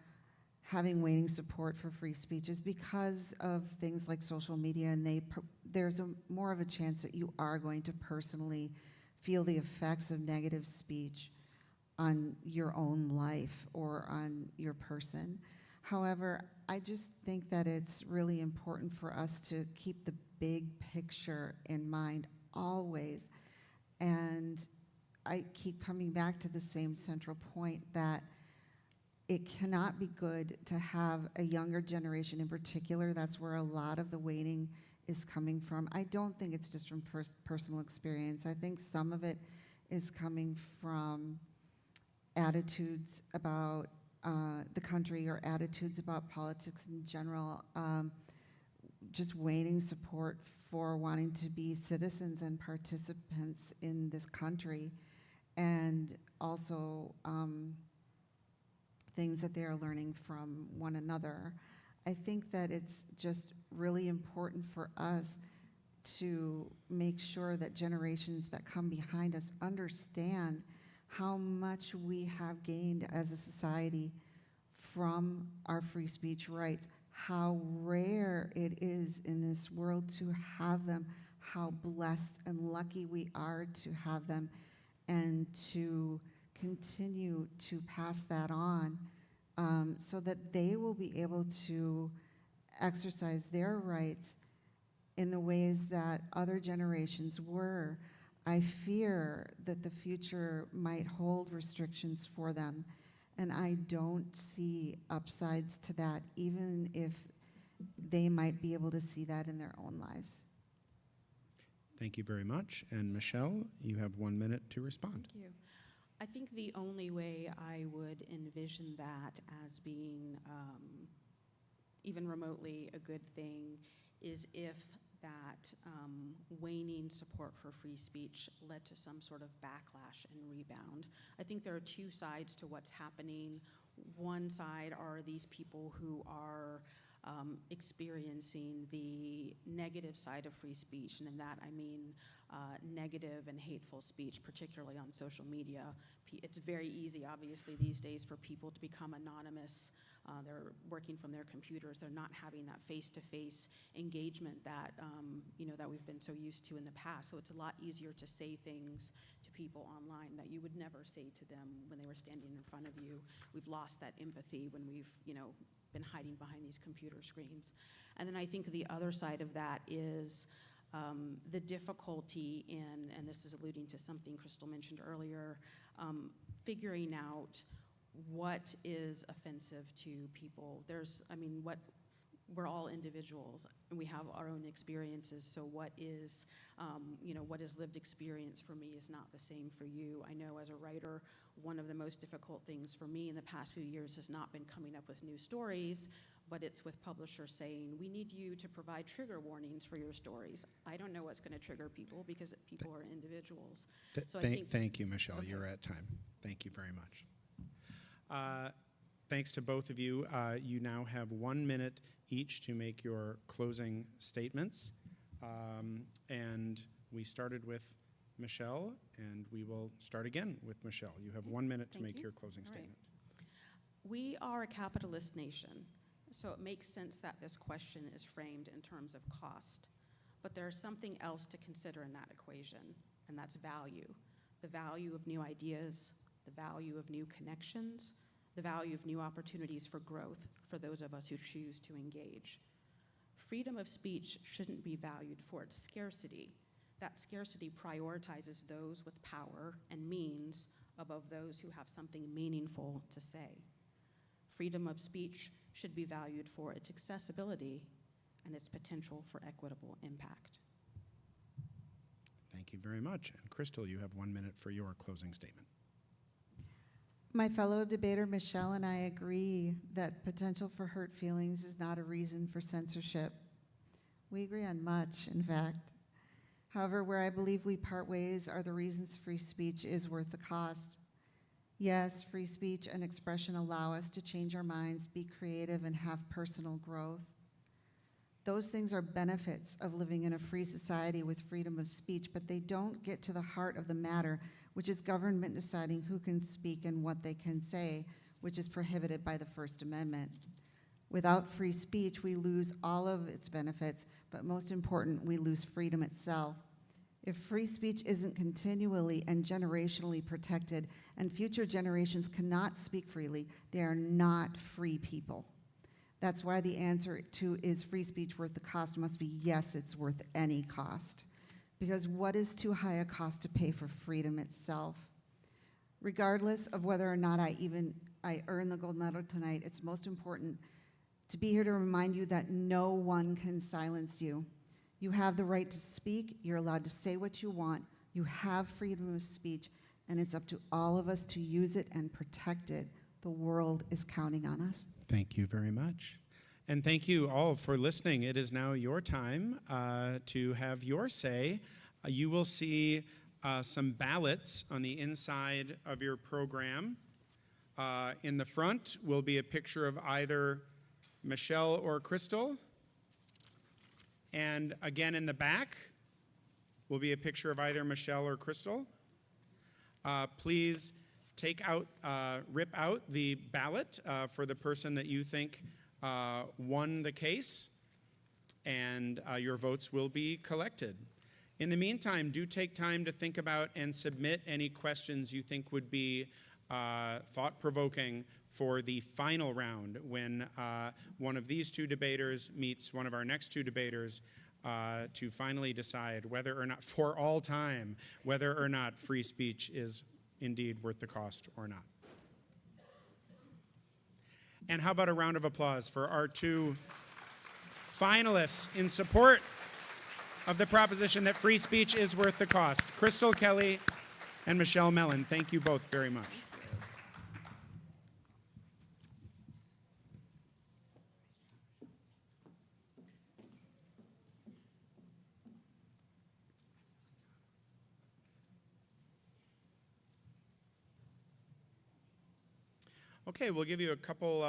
having waning support for free speech is because of things like social media, and there's more of a chance that you are going to personally feel the effects of negative speech on your own life or on your person. However, I just think that it's really important for us to keep the big picture in mind always. And I keep coming back to the same central point that it cannot be good to have a younger generation in particular. That's where a lot of the waning is coming from. I don't think it's just from personal experience. I think some of it is coming from attitudes about the country or attitudes about politics in general. just waning support for wanting to be citizens and participants in this country, and also things that they are learning from one another. I think that it's just really important for us to make sure that generations that come behind us understand how much we have gained as a society from our free speech rights, how rare it is in this world to have them, how blessed and lucky we are to have them, and to continue to pass that on so that they will be able to exercise their rights in the ways that other generations were. I fear that the future might hold restrictions for them, and I don't see upsides to that, even if they might be able to see that in their own lives. Thank you very much. And Michelle, you have 1 minute to respond. Thank you. I think the only way I would envision that as being even remotely a good thing is if that waning support for free speech led to some sort of backlash and rebound. I think there are two sides to what's happening. One side are these people who are experiencing the negative side of free speech, and in that I mean negative and hateful speech, particularly on social media. It's very easy, obviously, these days for people to become anonymous. They're working from their computers. They're not having that face-to-face engagement that that we've been so used to in the past. So it's a lot easier to say things to people online that you would never say to them when they were standing in front of you. We've lost that empathy when we've been hiding behind these computer screens. And then I think the other side of that is the difficulty in, and this is alluding to something Crystal mentioned earlier, figuring out what is offensive to people. We're all individuals and we have our own experiences. So what is lived experience for me is not the same for you. I know as a writer, one of the most difficult things for me in the past few years has not been coming up with new stories, but it's with publishers saying, we need you to provide trigger warnings for your stories. I don't know what's going to trigger people because people are individuals. Thank you, Michelle. Okay. You're at time. Thank you very much. Thanks to both of you. You now have 1 minute each to make your closing statements. And we started with Michelle, and we will start again with Michelle. You have 1 minute to make your closing statement. We are a capitalist nation, so it makes sense that this question is framed in terms of cost. But there's something else to consider in that equation, and that's value. The value of new ideas, the value of new connections, the value of new opportunities for growth for those of us who choose to engage. Freedom of speech shouldn't be valued for its scarcity. That scarcity prioritizes those with power and means above those who have something meaningful to say. Freedom of speech should be valued for its accessibility and its potential for equitable impact. Thank you very much. And Crystal, you have 1 minute for your closing statement. My fellow debater Michelle and I agree that potential for hurt feelings is not a reason for censorship. We agree on much, in fact. However, where I believe we part ways are the reasons free speech is worth the cost. Yes, free speech and expression allow us to change our minds, be creative, and have personal growth. Those things are benefits of living in a free society with freedom of speech, but they don't get to the heart of the matter, which is government deciding who can speak and what they can say, which is prohibited by the First Amendment. Without free speech, we lose all of its benefits, but most important, we lose freedom itself. If free speech isn't continually and generationally protected, and future generations cannot speak freely, they are not free people. That's why the answer to is free speech worth the cost must be yes, it's worth any cost. Because what is too high a cost to pay for freedom itself? Regardless of whether or not I earn the gold medal tonight, it's most important to be here to remind you that no one can silence you. You have the right to speak, you're allowed to say what you want, you have freedom of speech, and it's up to all of us to use it and protect it. The world is counting on us. Thank you very much. And thank you all for listening. It is now your time to have your say. You will see some ballots on the inside of your program. In the front will be a picture of either Michelle or Crystal. And again in the back will be a picture of either Michelle or Crystal. Please rip out the ballot for the person that you think won the case, and your votes will be collected. In the meantime, do take time to think about and submit any questions you think would be thought-provoking for the final round when one of these two debaters meets one of our next two debaters to finally decide whether or not, for all time, whether or not free speech is indeed worth the cost or not. And how about a round of applause for our two finalists in support of the proposition that free speech is worth the cost, Crystal Kelly and Michelle Mellon. Thank you both very much. Okay, we'll give you a couple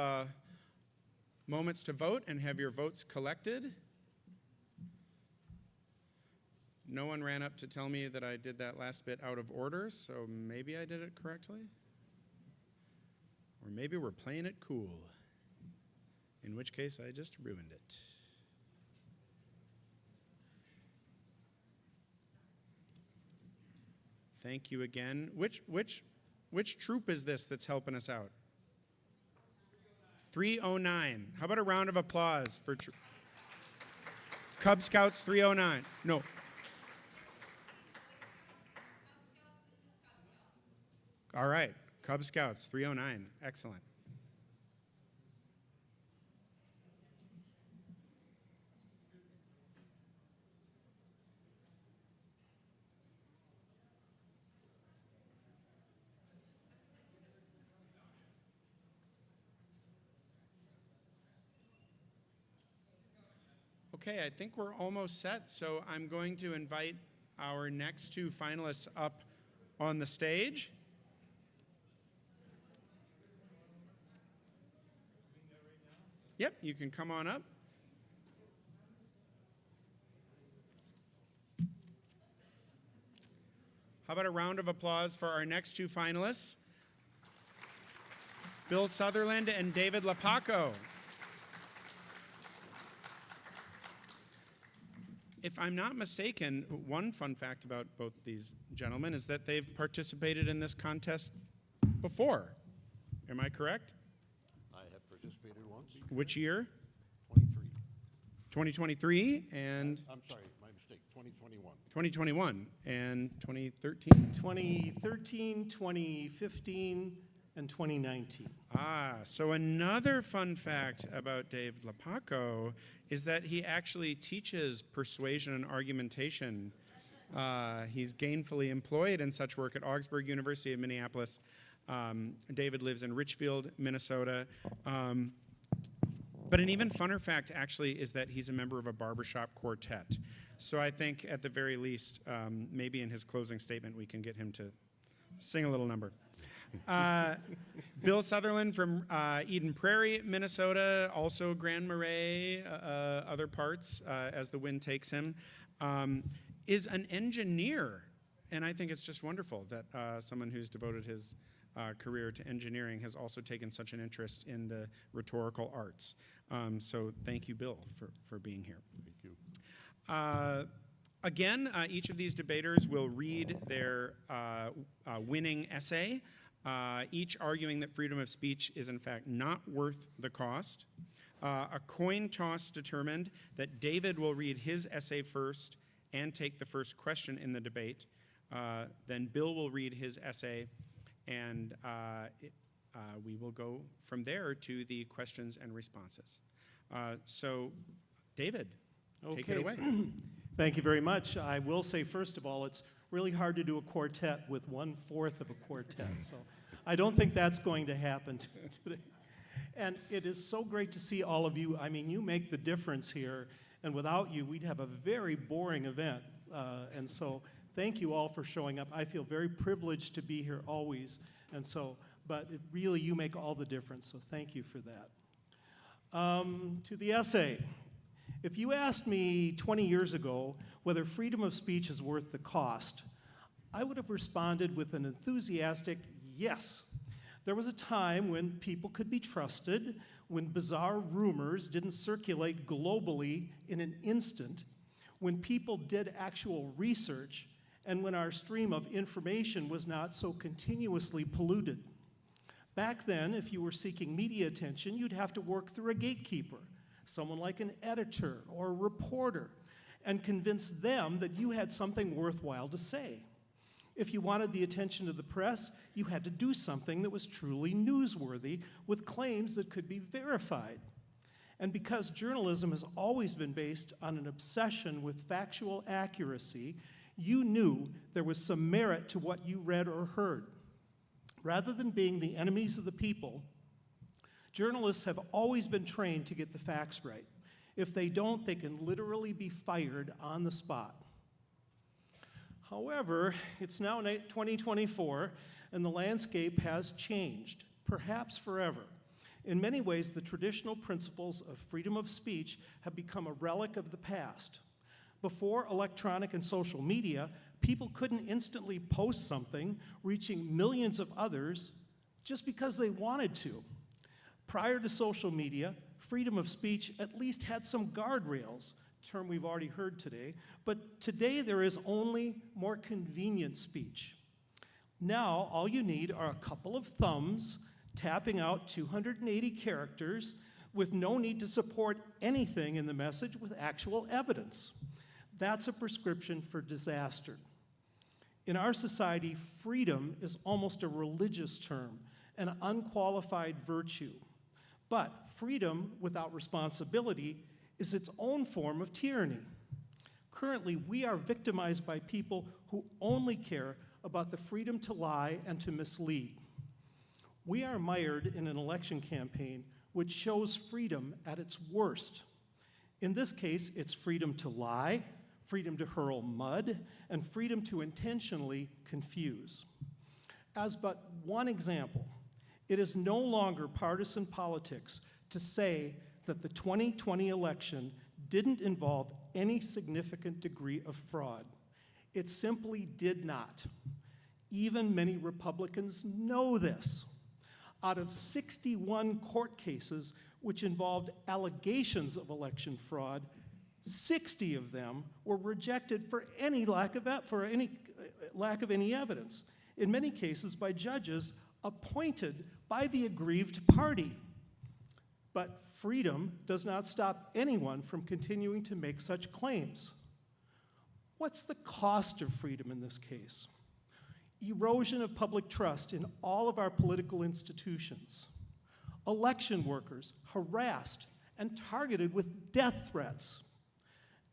moments to vote and have your votes collected. No one ran up to tell me that I did that last bit out of order, so maybe I did it correctly. Or maybe we're playing it cool, in which case I just ruined it. Thank you again. Which troop is this that's helping us out? 309. How about a round of applause for Cub Scouts 309? No. All right, Cub Scouts 309. Excellent. Okay, I think we're almost set, so I'm going to invite our next two finalists up on the stage. Yep, you can come on up. How about a round of applause for our next two finalists, Bill Sutherland and David Lapaco. If I'm not mistaken, one fun fact about both these gentlemen is that they've participated in this contest before. Am I correct? I have participated once. Which year? 23. 2023 and I'm sorry, my mistake, 2021. 2021 and 2013. 2013, 2015, and 2019. So another fun fact about Dave Lapaco is that he actually teaches persuasion and argumentation. He's gainfully employed in such work at Augsburg University of Minneapolis. David lives in Richfield, Minnesota. But an even funner fact actually is that he's a member of a barbershop quartet. So I think at the very least, maybe in his closing statement, we can get him to sing a little number. Bill Sutherland from Eden Prairie, Minnesota, also Grand Marais, other parts as the wind takes him, is an engineer. And I think it's just wonderful that someone who's devoted his career to engineering has also taken such an interest in the rhetorical arts. So thank you, Bill, for being here. Thank you. Again, each of these debaters will read their winning essay, each arguing that freedom of speech is in fact not worth the cost. A coin toss determined that David will read his essay first and take the first question in the debate. Then Bill will read his essay, and we will go from there to the questions and responses. So, David, take it away. Thank you very much. I will say, first of all, it's really hard to do a quartet with 1/4 of a quartet. So I don't think that's going to happen today. And it is so great to see all of you. I mean, you make the difference here, and without you, we'd have a very boring event. And so thank you all for showing up. I feel very privileged to be here always, and so, but it really, you make all the difference, so thank you for that. To the essay. If you asked me 20 years ago whether freedom of speech is worth the cost, I would have responded with an enthusiastic yes. There was a time when people could be trusted, when bizarre rumors didn't circulate globally in an instant, when people did actual research, and when our stream of information was not so continuously polluted. Back then, if you were seeking media attention, you'd have to work through a gatekeeper, someone like an editor or a reporter, and convince them that you had something worthwhile to say. If you wanted the attention of the press, you had to do something that was truly newsworthy with claims that could be verified. And because journalism has always been based on an obsession with factual accuracy, you knew there was some merit to what you read or heard. Rather than being the enemies of the people, journalists have always been trained to get the facts right. If they don't, they can literally be fired on the spot. However, it's now 2024, and the landscape has changed, perhaps forever. In many ways, the traditional principles of freedom of speech have become a relic of the past. Before electronic and social media, people couldn't instantly post something, reaching millions of others, just because they wanted to. Prior to social media, freedom of speech at least had some guardrails, term we've already heard today, but today there is only more convenient speech. Now, all you need are a couple of thumbs tapping out 280 characters with no need to support anything in the message with actual evidence. That's a prescription for disaster. In our society, freedom is almost a religious term, an unqualified virtue. But freedom without responsibility is its own form of tyranny. Currently, we are victimized by people who only care about the freedom to lie and to mislead. We are mired in an election campaign which shows freedom at its worst. In this case, it's freedom to lie, freedom to hurl mud, and freedom to intentionally confuse. As but one example, it is no longer partisan politics to say that the 2020 election didn't involve any significant degree of fraud. It simply did not. Even many Republicans know this. Out of 61 court cases which involved allegations of election fraud, 60 of them were rejected for any lack of any evidence, in many cases by judges appointed by the aggrieved party. But freedom does not stop anyone from continuing to make such claims. What's the cost of freedom in this case? Erosion of public trust in all of our political institutions. Election workers harassed and targeted with death threats.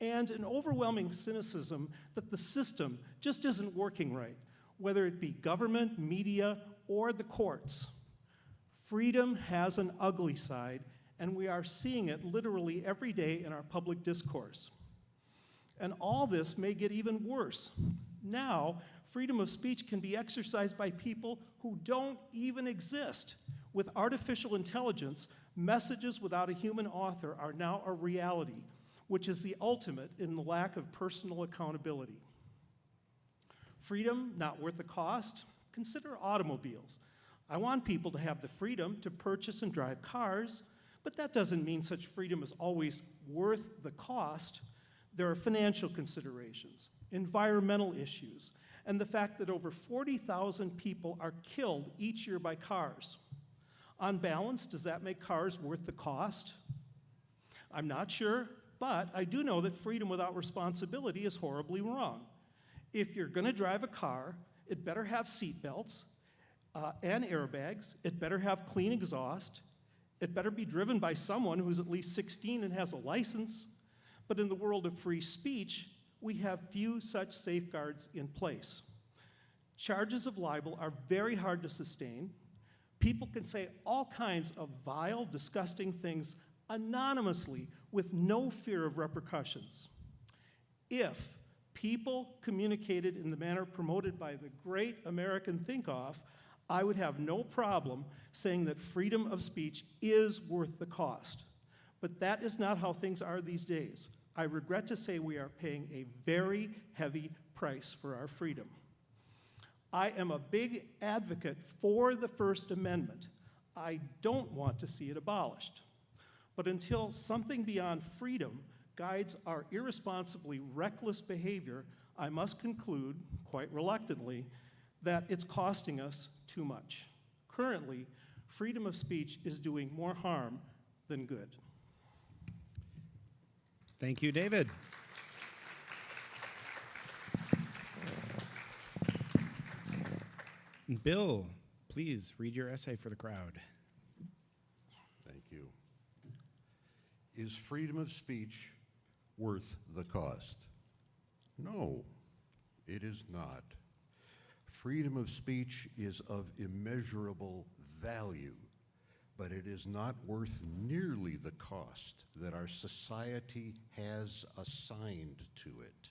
And an overwhelming cynicism that the system just isn't working right, whether it be government, media, or the courts. Freedom has an ugly side, and we are seeing it literally every day in our public discourse. And all this may get even worse. Now, freedom of speech can be exercised by people who don't even exist. With artificial intelligence, messages without a human author are now a reality, which is the ultimate in the lack of personal accountability. Freedom not worth the cost? Consider automobiles. I want people to have the freedom to purchase and drive cars, but that doesn't mean such freedom is always worth the cost. There are financial considerations, environmental issues, and the fact that over 40,000 people are killed each year by cars. On balance, does that make cars worth the cost? I'm not sure, but I do know that freedom without responsibility is horribly wrong. If you're going to drive a car, it better have seat belts and airbags. It better have clean exhaust. It better be driven by someone who's at least 16 and has a license. But in the world of free speech, we have few such safeguards in place. Charges of libel are very hard to sustain. People can say all kinds of vile, disgusting things anonymously with no fear of repercussions. If people communicated in the manner promoted by the great American think-off, I would have no problem saying that freedom of speech is worth the cost. But that is not how things are these days. I regret to say we are paying a very heavy price for our freedom. I am a big advocate for the First Amendment. I don't want to see it abolished. But until something beyond freedom guides our irresponsibly reckless behavior, I must conclude, quite reluctantly, that it's costing us too much. Currently, freedom of speech is doing more harm than good. Thank you, David. Bill, please read your essay for the crowd. Thank you. Is freedom of speech worth the cost? No, it is not. Freedom of speech is of immeasurable value, but it is not worth nearly the cost that our society has assigned to it.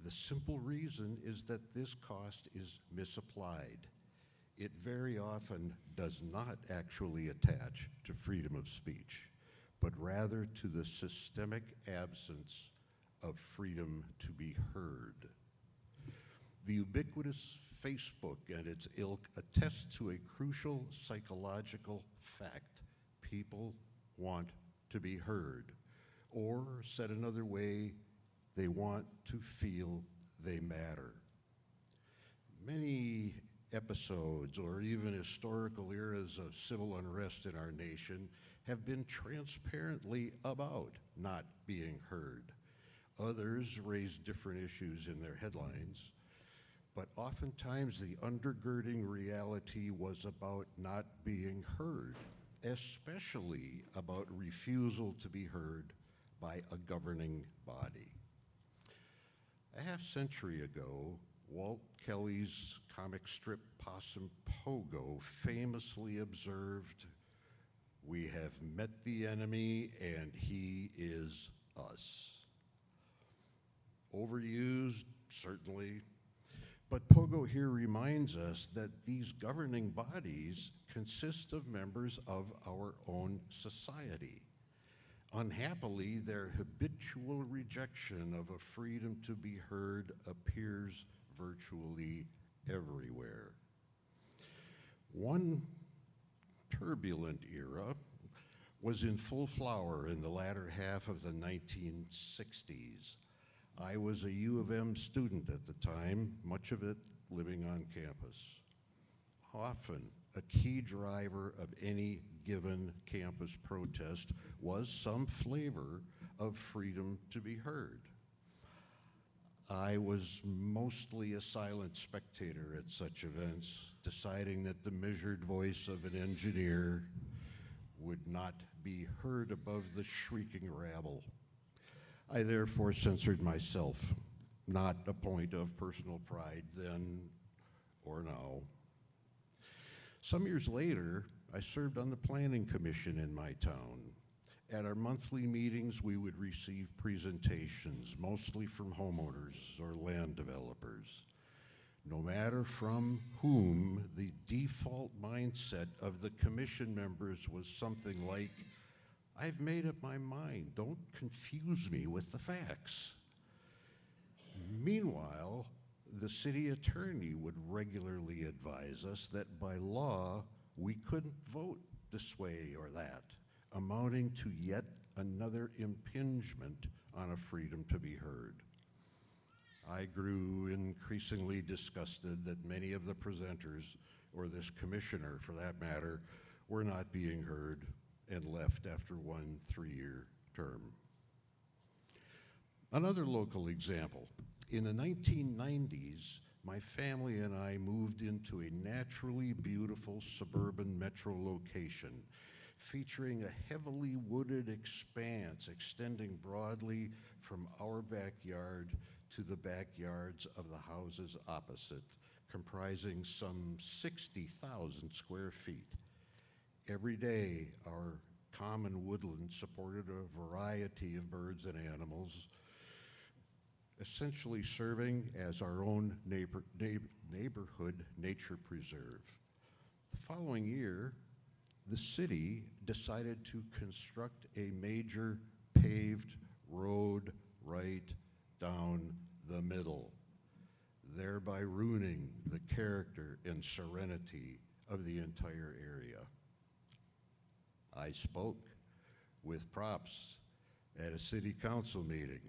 The simple reason is that this cost is misapplied. It very often does not actually attach to freedom of speech, but rather to the systemic absence of freedom to be heard. The ubiquitous Facebook and its ilk attest to a crucial psychological fact. People want to be heard, or said another way, they want to feel they matter. Many episodes or even historical eras of civil unrest in our nation have been transparently about not being heard. Others raise different issues in their headlines, but oftentimes the undergirding reality was about not being heard, especially about refusal to be heard by a governing body. A half-century ago, Walt Kelly's comic strip possum Pogo famously observed, "We have met the enemy and he is us." Overused, certainly, but Pogo here reminds us that these governing bodies consist of members of our own society. Unhappily, their habitual rejection of a freedom to be heard appears virtually everywhere. One turbulent era was in full flower in the latter half of the 1960s. I was a U of M student at the time, much of it living on campus. Often, a key driver of any given campus protest was some flavor of freedom to be heard. I was mostly a silent spectator at such events, deciding that the measured voice of an engineer would not be heard above the shrieking rabble. I therefore censored myself, not a point of personal pride then or now. Some years later, I served on the planning commission in my town. At our monthly meetings, we would receive presentations, mostly from homeowners or land developers. No matter from whom, the default mindset of the commission members was something like, "I've made up my mind, don't confuse me with the facts." Meanwhile, the city attorney would regularly advise us that by law, we couldn't vote this way or that, amounting to yet another impingement on a freedom to be heard. I grew increasingly disgusted that many of the presenters, or this commissioner for that matter, were not being heard and left after 1 3-year term. Another local example. In the 1990s, my family and I moved into a naturally beautiful suburban metro location featuring a heavily wooded expanse extending broadly from our backyard to the backyards of the houses opposite, comprising some 60,000 square feet. Every day, our common woodland supported a variety of birds and animals, essentially serving as our own neighborhood nature preserve. The following year, the city decided to construct a major paved road right down the middle, thereby ruining the character and serenity of the entire area. I spoke with props at a city council meeting.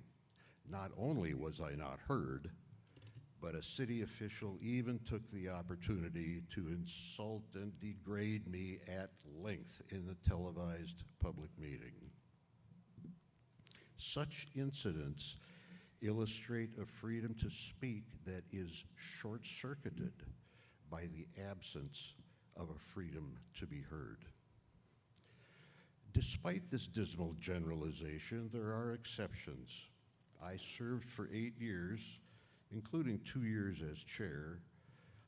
Not only was I not heard, but a city official even took the opportunity to insult and degrade me at length in the televised public meeting. Such incidents illustrate a freedom to speak that is short-circuited by the absence of a freedom to be heard. Despite this dismal generalization, there are exceptions. I served for 8 years, including 2 years as chair,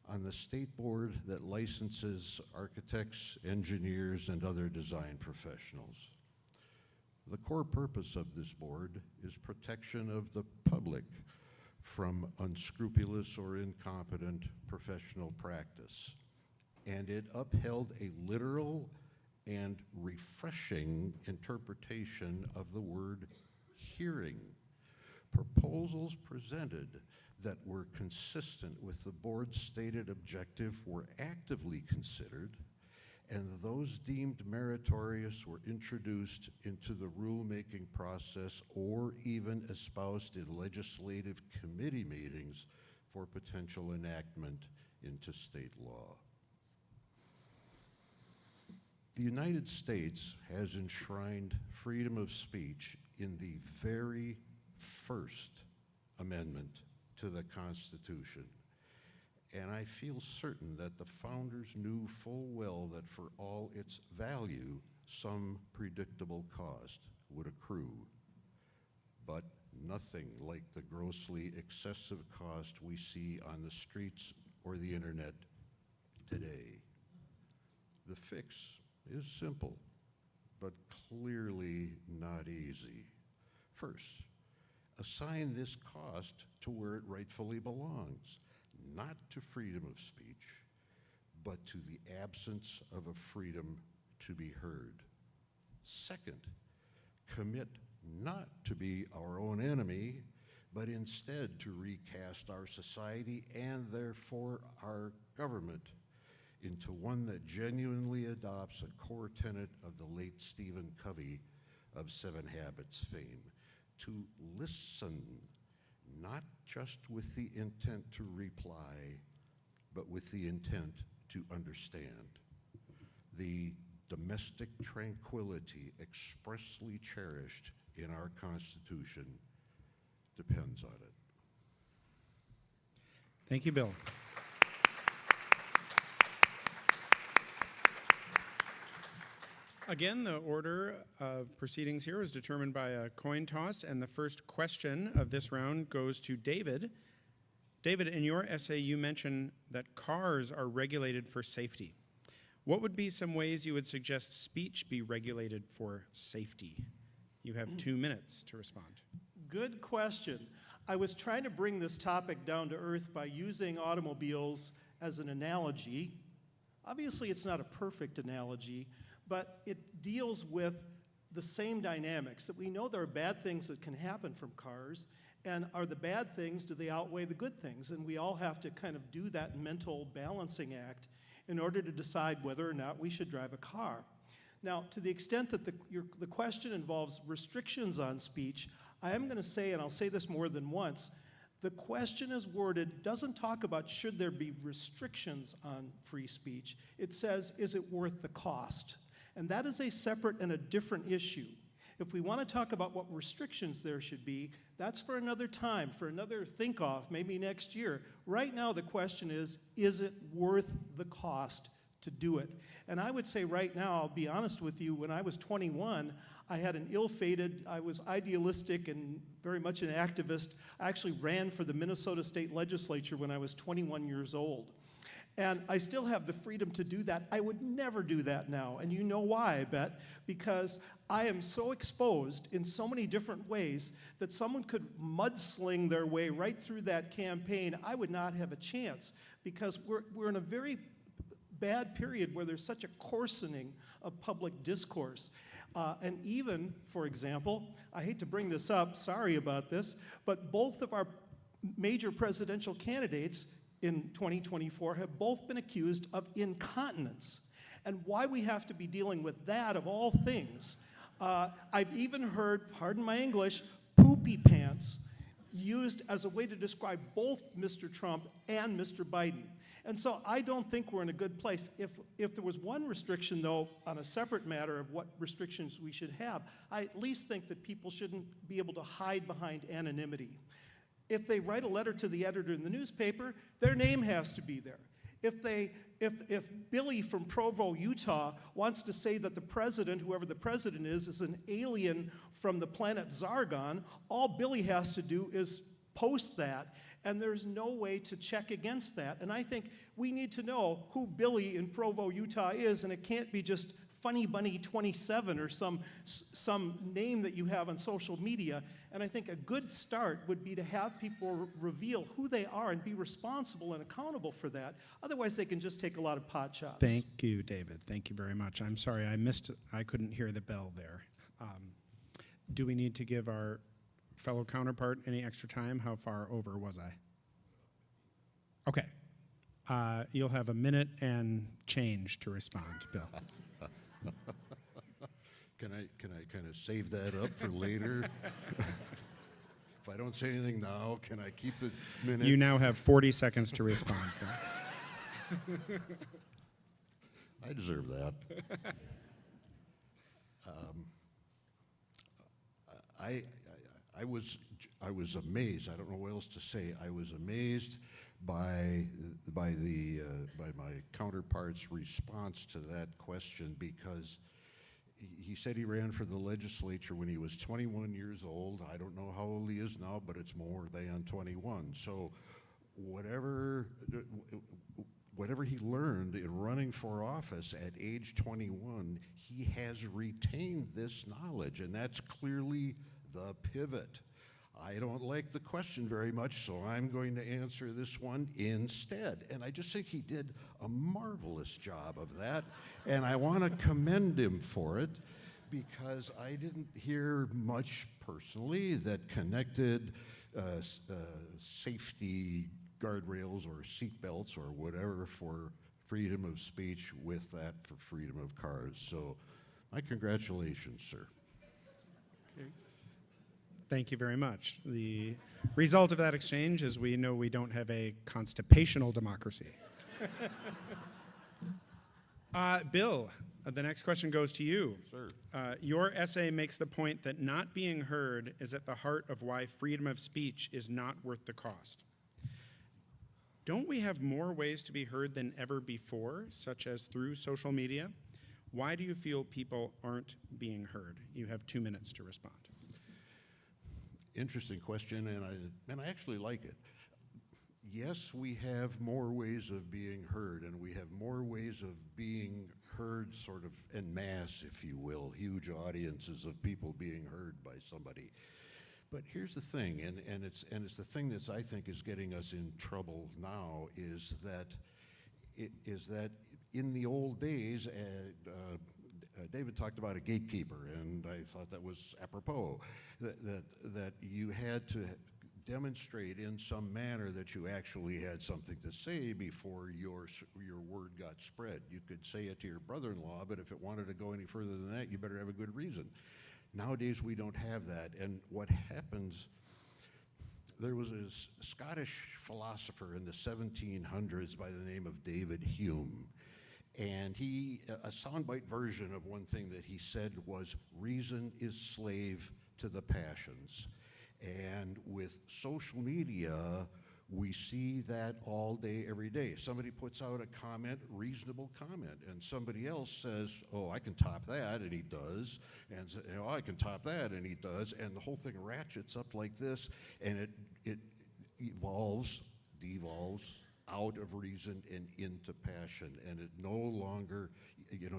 on the state board that licenses architects, engineers, and other design professionals. The core purpose of this board is protection of the public from unscrupulous or incompetent professional practice, and it upheld a literal and refreshing interpretation of the word hearing. Proposals presented that were consistent with the board's stated objective were actively considered, and those deemed meritorious were introduced into the rulemaking process or even espoused in legislative committee meetings for potential enactment into state law. The United States has enshrined freedom of speech in the very first amendment to the Constitution, and I feel certain that the founders knew full well that for all its value, some predictable cost would accrue, but nothing like the grossly excessive cost we see on the streets or the internet today. The fix is simple, but clearly not easy. First, assign this cost to where it rightfully belongs, not to freedom of speech, but to the absence of a freedom to be heard. Second, commit not to be our own enemy, but instead to recast our society and therefore our government into one that genuinely adopts a core tenet of the late Stephen Covey of 7 Habits fame, to listen, not just with the intent to reply, but with the intent to understand. The domestic tranquility expressly cherished in our Constitution depends on it. Thank you, Bill. Again, the order of proceedings here is determined by a coin toss, and the first question of this round goes to David. David, in your essay, you mention that cars are regulated for safety. What would be some ways you would suggest speech be regulated for safety? You have 2 minutes to respond. Good question. I was trying to bring this topic down to earth by using automobiles as an analogy. Obviously, it's not a perfect analogy, but it deals with the same dynamics, that we know there are bad things that can happen from cars, and are the bad things, do they outweigh the good things? And we all have to kind of do that mental balancing act in order to decide whether or not we should drive a car. Now, to the extent that the question involves restrictions on speech, I am going to say, and I'll say this more than once, the question is worded, doesn't talk about should there be restrictions on free speech. It says, is it worth the cost? And that is a separate and a different issue. If we want to talk about what restrictions there should be, that's for another time, for another think-off, maybe next year. Right now the question is it worth the cost to do it. And I would say right now, I'll be honest with you, when I was 21, I had an ill-fated, I was idealistic and very much an activist. I actually ran for the Minnesota State Legislature when I was 21 years old. And I still have the freedom to do that. I would never do that now. And you know why, I bet. Because I am so exposed in so many different ways that someone could mudsling their way right through that campaign. I would not have a chance because we're in a very bad period where there's such a coarsening of public discourse. And even, for example, I hate to bring this up, sorry about this, but both of our major presidential candidates in 2024 have both been accused of incontinence. And why we have to be dealing with that, of all things, I've even heard, pardon my English, poopy pants used as a way to describe both Mr. Trump and Mr. Biden. And so I don't think we're in a good place. If there was one restriction, though, on a separate matter of what restrictions we should have, I at least think that people shouldn't be able to hide behind anonymity. If they write a letter to the editor in the newspaper, their name has to be there. If Billy from Provo, Utah, wants to say that the president, whoever the president is an alien from the planet Zargon, all Billy has to do is post that, and there's no way to check against that. And I think we need to know who Billy in Provo, Utah is, and it can't be just Funny Bunny 27 or some name that you have on social media. And I think a good start would be to have people reveal who they are and be responsible and accountable for that. Otherwise, they can just take a lot of pot shots. Thank you, David. Thank you very much. I'm sorry I couldn't hear the bell there. Do we need to give our fellow counterpart any extra time? How far over was I? Okay. You'll have a minute and change to respond, Bill. Can I kind of save that up for later? If I don't say anything now, can I keep the minute? You now have 40 seconds to respond, Bill. I deserve that. I was amazed. I don't know what else to say. I was amazed by my counterpart's response to that question, because he said he ran for the legislature when he was 21 years old. I don't know how old he is now, but it's more than 21. So whatever he learned in running for office at age 21, he has retained this knowledge, and that's clearly the pivot. I don't like the question very much, so I'm going to answer this one instead. And I just think he did a marvelous job of that, and I want to commend him for it, because I didn't hear much personally that connected safety guardrails or seatbelts or whatever for freedom of speech with that for freedom of cars. So my congratulations, sir. Thank you very much. The result of that exchange is we know we don't have a constipational democracy. Bill, the next question goes to you. Sir. Your essay makes the point that not being heard is at the heart of why freedom of speech is not worth the cost. Don't we have more ways to be heard than ever before, such as through social media? Why do you feel people aren't being heard? You have 2 minutes to respond. Interesting question, and I actually like it. Yes, we have more ways of being heard, and we have more ways of being heard sort of en masse, if you will, huge audiences of people being heard by somebody. But here's the thing, and it's the thing that I think is getting us in trouble now, is that in the old days, David talked about a gatekeeper, and I thought that was apropos, that you had to demonstrate in some manner that you actually had something to say before your word got spread. You could say it to your brother-in-law, but if it wanted to go any further than that, you better have a good reason. Nowadays, we don't have that, and what happens, there was a Scottish philosopher in the 1700s by the name of David Hume, and a soundbite version of one thing that he said was, "Reason is slave to the passions." And with social media, We see that all day, every day. Somebody puts out a comment, reasonable comment, and somebody else says, oh, I can top that, and he does, and I can top that, and he does, and the whole thing ratchets up like this, and it devolves out of reason and into passion, and it no longer,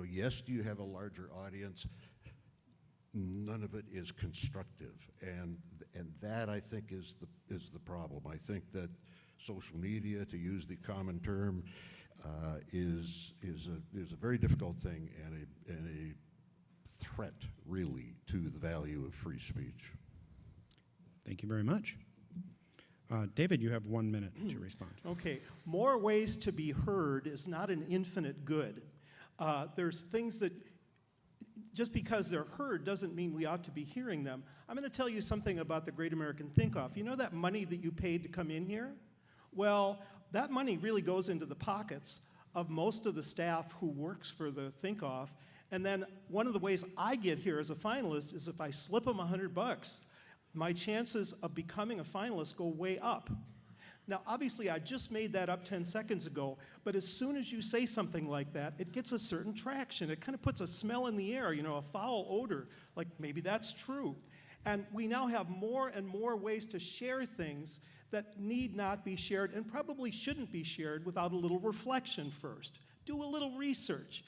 yes, do you have a larger audience? None of it is constructive, and that, I think, is the problem. I think that social media, to use the common term, is a very difficult thing and a threat, really, to the value of free speech. Thank you very much. David, you have 1 minute to respond. Okay, more ways to be heard is not an infinite good. There's things that, just because they're heard doesn't mean we ought to be hearing them. I'm going to tell you something about the Great American Think-Off. You know that money that you paid to come in here? Well, that money really goes into the pockets of most of the staff who works for the Think-Off. And then one of the ways I get here as a finalist is if I slip them $100, my chances of becoming a finalist go way up. Now, obviously, I just made that up 10 seconds ago, but as soon as you say something like that, it gets a certain traction. It kind of puts a smell in the air, a foul odor, like maybe that's true. And we now have more and more ways to share things that need not be shared and probably shouldn't be shared without a little reflection first. Do a little research.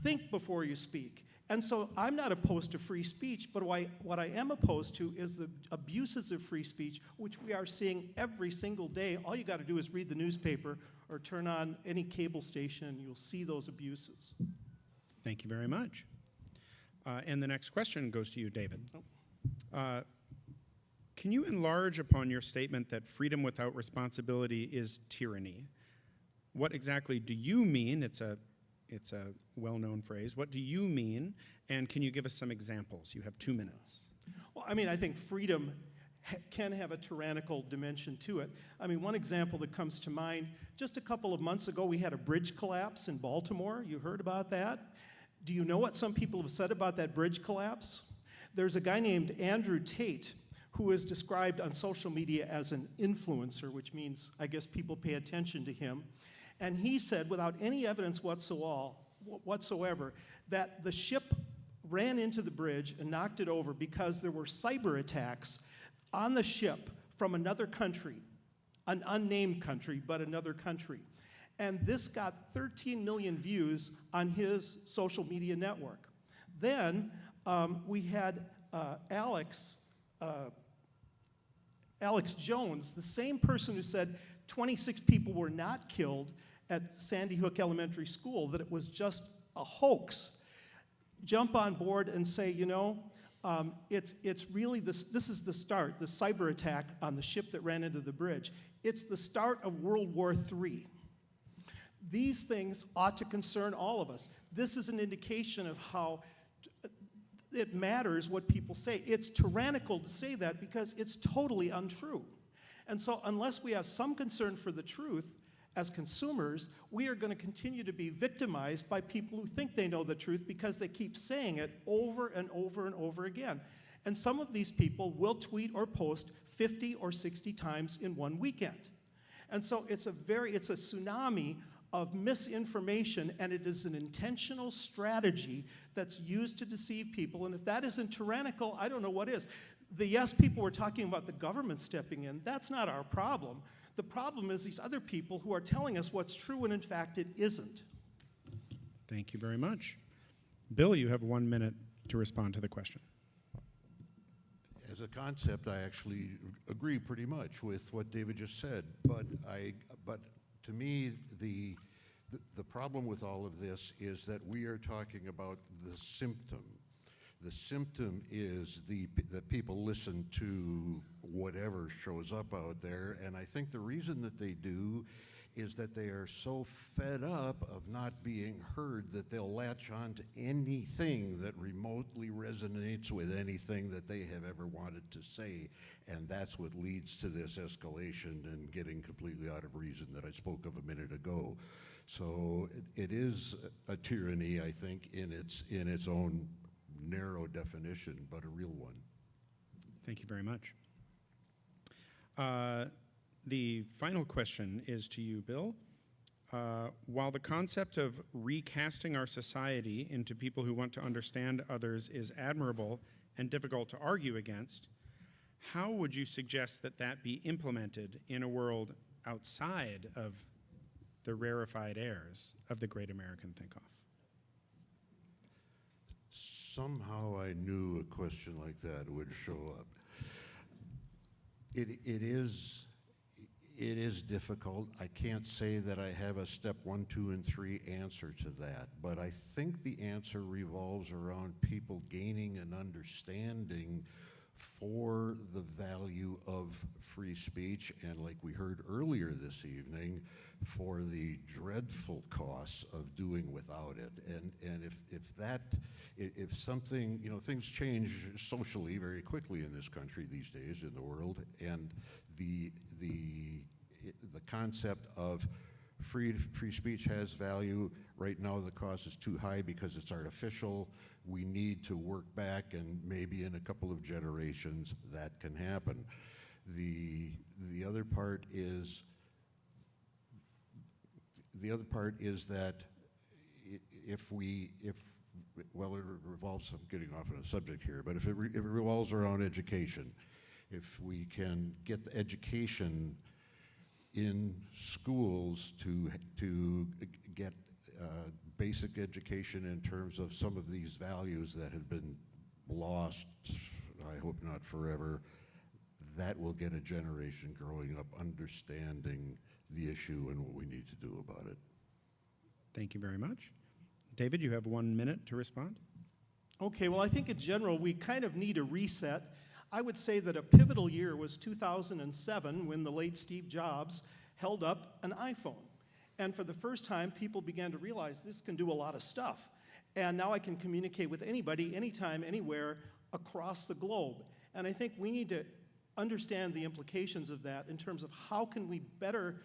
Think before you speak. And so I'm not opposed to free speech, but what I am opposed to is the abuses of free speech, which we are seeing every single day. All you got to do is read the newspaper or turn on any cable station, and you'll see those abuses. Thank you very much. And the next question goes to you, David. Can you enlarge upon your statement that freedom without responsibility is tyranny? What exactly do you mean? It's a well-known phrase. What do you mean? And can you give us some examples? You have 2 minutes. Well, I think freedom can have a tyrannical dimension to it. One example that comes to mind, just a couple of months ago, we had a bridge collapse in Baltimore. You heard about that? Do you know what some people have said about that bridge collapse? There's a guy named Andrew Tate who is described on social media as an influencer, which means, I guess, people pay attention to him. And he said, without any evidence whatsoever, that the ship ran into the bridge and knocked it over because there were cyber attacks on the ship from another country, an unnamed country, but another country. And this got 13 million views on his social media network. Then we had Alex Jones, the same person who said 26 people were not killed at Sandy Hook Elementary School, that it was just a hoax, jump on board and say, it's really this is the start, the cyber attack on the ship that ran into the bridge. It's the start of World War III. These things ought to concern all of us. This is an indication of how it matters what people say. It's tyrannical to say that because it's totally untrue. And so unless we have some concern for the truth, as consumers, we are going to continue to be victimized by people who think they know the truth because they keep saying it over and over and over again. And some of these people will tweet or post 50 or 60 times in one weekend. And so it's a tsunami of misinformation, and it is an intentional strategy that's used to deceive people. And if that isn't tyrannical, I don't know what is. The yes people were talking about the government stepping in. That's not our problem. The problem is these other people who are telling us what's true when in fact it isn't. Thank you very much. Bill, you have 1 minute to respond to the question. As a concept, I actually agree pretty much with what David just said, but to me, the problem with all of this is that we are talking about the symptom. The symptom is that people listen to whatever shows up out there, and I think the reason that they do is that they are so fed up of not being heard that they'll latch on to anything that remotely resonates with anything that they have ever wanted to say, and that's what leads to this escalation and getting completely out of reason that I spoke of a minute ago. So it is a tyranny, I think, in its own narrow definition, but a real one. Thank you very much. The final question is to you, Bill. While the concept of recasting our society into people who want to understand others is admirable and difficult to argue against, how would you suggest that that be implemented in a world outside of the rarefied airs of the Great American Think-Off? Somehow I knew a question like that would show up. It is difficult. I can't say that I have a step 1, 2, and 3 answer to that, but I think the answer revolves around people gaining an understanding for the value of free speech, and like we heard earlier this evening, for the dreadful costs of doing without it. And if something, things change socially very quickly in this country these days, in the world, and the concept of free speech has value. Right now the cost is too high because it's artificial. We need to work back, and maybe in a couple of generations that can happen. The other part is that it revolves, I'm getting off on a subject here, but if it revolves around education, if we can get the education in schools to get basic education in terms of some of these values that have been lost, I hope not forever, that will get a generation growing up understanding the issue and what we need to do about it. Thank you very much. David, you have 1 minute to respond. Okay, well, I think in general, we kind of need a reset. I would say that a pivotal year was 2007 when the late Steve Jobs held up an iPhone. And for the first time, people began to realize this can do a lot of stuff. And now I can communicate with anybody, anytime, anywhere, across the globe. And I think we need to understand the implications of that in terms of how can we better,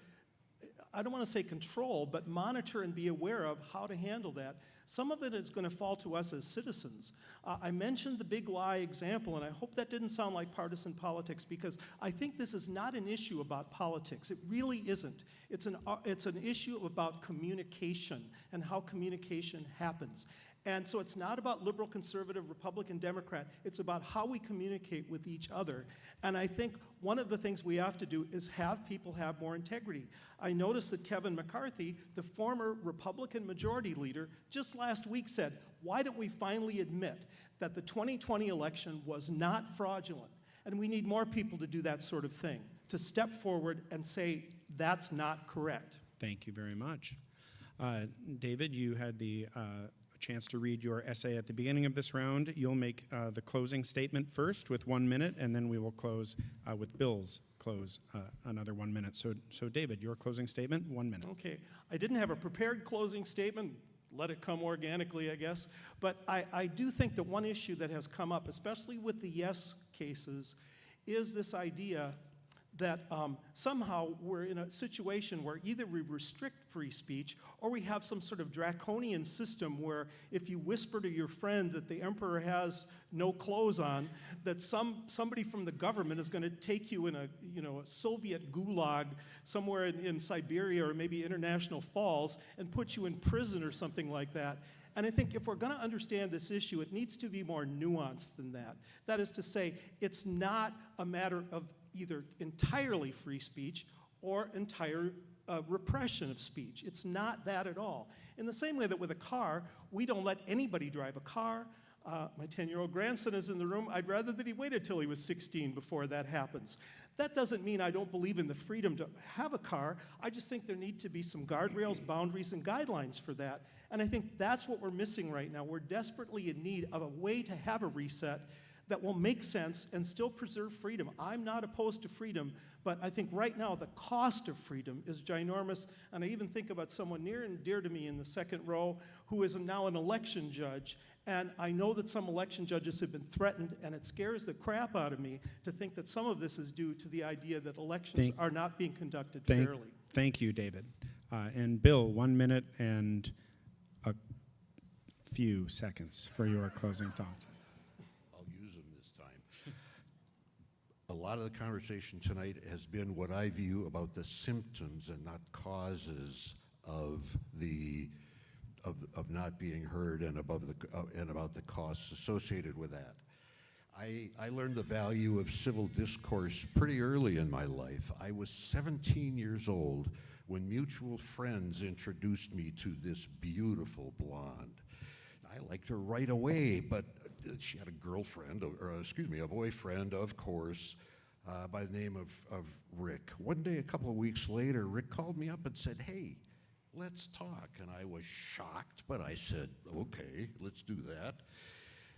I don't want to say control, but monitor and be aware of how to handle that. Some of it is going to fall to us as citizens. I mentioned the big lie example, and I hope that didn't sound like partisan politics, because I think this is not an issue about politics. It really isn't. It's an issue about communication and how communication happens. And so it's not about liberal, conservative, Republican, Democrat. It's about how we communicate with each other. And I think one of the things we have to do is have people have more integrity. I noticed that Kevin McCarthy, the former Republican majority leader, just last week said, why don't we finally admit that the 2020 election was not fraudulent? And we need more people to do that sort of thing, to step forward and say, that's not correct. Thank you very much. David, you had the chance to read your essay at the beginning of this round. You'll make the closing statement first with 1 minute, and then we will close with Bill's close another 1 minute. So David, your closing statement, 1 minute. Okay, I didn't have a prepared closing statement. Let it come organically, I guess. But I do think that one issue that has come up, especially with the yes cases, is this idea that somehow we're in a situation where either we restrict free speech or we have some sort of draconian system where if you whisper to your friend that the emperor has no clothes on, that somebody from the government is going to take you in a Soviet gulag somewhere in Siberia or maybe International Falls and put you in prison or something like that. And I think if we're going to understand this issue, it needs to be more nuanced than that. That is to say, it's not a matter of either entirely free speech or entire repression of speech. It's not that at all. In the same way that with a car, we don't let anybody drive a car. My 10-year-old grandson is in the room. I'd rather that he waited till he was 16 before that happens. That doesn't mean I don't believe in the freedom to have a car. I just think there need to be some guardrails, boundaries, and guidelines for that. And I think that's what we're missing right now. We're desperately in need of a way to have a reset that will make sense and still preserve freedom. I'm not opposed to freedom, but I think right now the cost of freedom is ginormous, and I even think about someone near and dear to me in the second row who is now an election judge, and I know that some election judges have been threatened, and it scares the crap out of me to think that some of this is due to the idea that elections are not being conducted fairly. Thank you, David. And Bill, 1 minute and a few seconds for your closing thought. a lot of the conversation tonight has been what I view about the symptoms and not causes of not being heard and about the costs associated with that. I learned the value of civil discourse pretty early in my life. I was 17 years old when mutual friends introduced me to this beautiful blonde. I liked her right away, but she had a girlfriend, a boyfriend, of course, by the name of Rick. One day, a couple of weeks later, Rick called me up and said, "Hey, let's talk." And I was shocked, but I said, "Okay, let's do that."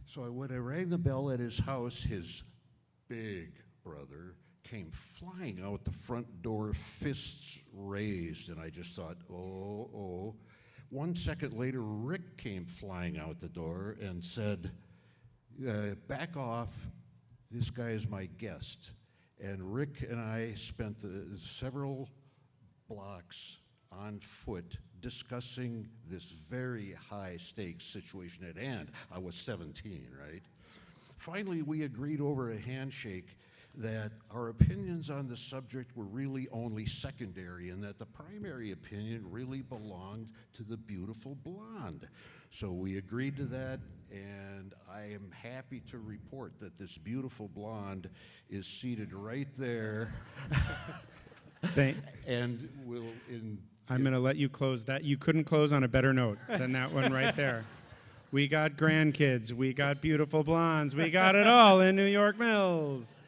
So when I rang the bell at his house, his big brother came flying out the front door, fists raised, and I just thought, oh. 1 second later, Rick came flying out the door and said, "Back off, this guy is my guest." And Rick and I spent several blocks on foot discussing this very high stakes situation at hand. I was 17, right? Finally, we agreed over a handshake that our opinions on the subject were really only secondary and that the primary opinion really belonged to the beautiful blonde. So we agreed to that, and I am happy to report that this beautiful blonde is seated right there. And will I'm going to let you close that. You couldn't close on a better note than that one right there. We got grandkids. We got beautiful blondes. We got it all in New York Mills.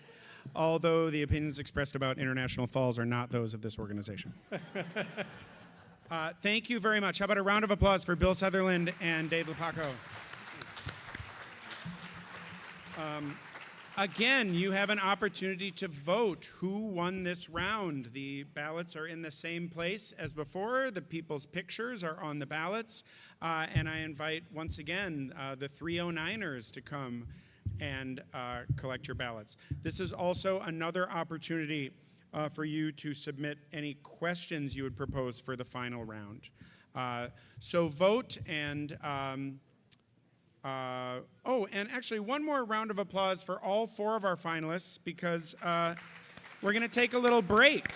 Although the opinions expressed about International Falls are not those of this organization. Thank you very much. How about a round of applause for Bill Sutherland and Dave Lepaco? Again, you have an opportunity to vote who won this round. The ballots are in the same place as before. The people's pictures are on the ballots. And I invite, once again, the 309ers to come and collect your ballots. This is also another opportunity for you to submit any questions you would propose for the final round. So vote, and and actually one more round of applause for all 4 of our finalists, because we're going to take a little break.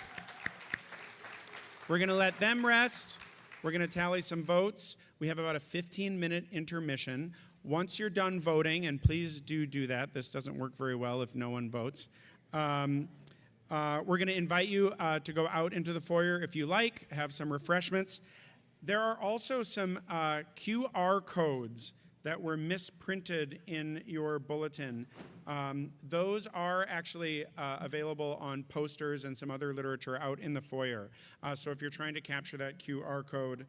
We're going to let them rest. We're going to tally some votes. We have about a 15-minute intermission. Once you're done voting, and please do that. This doesn't work very well if no one votes. We're going to invite you to go out into the foyer if you like, have some refreshments. There are also some QR codes that were misprinted in your bulletin. Those are actually available on posters and some other literature out in the foyer. So if you're trying to capture that QR code,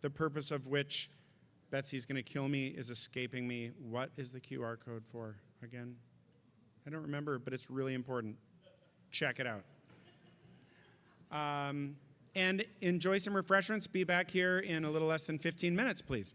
the purpose of which, Betsy's going to kill me, is escaping me. What is the QR code for again? I don't remember, but it's really important. Check it out. And enjoy some refreshments. Be back here in a little less than 15 minutes, please.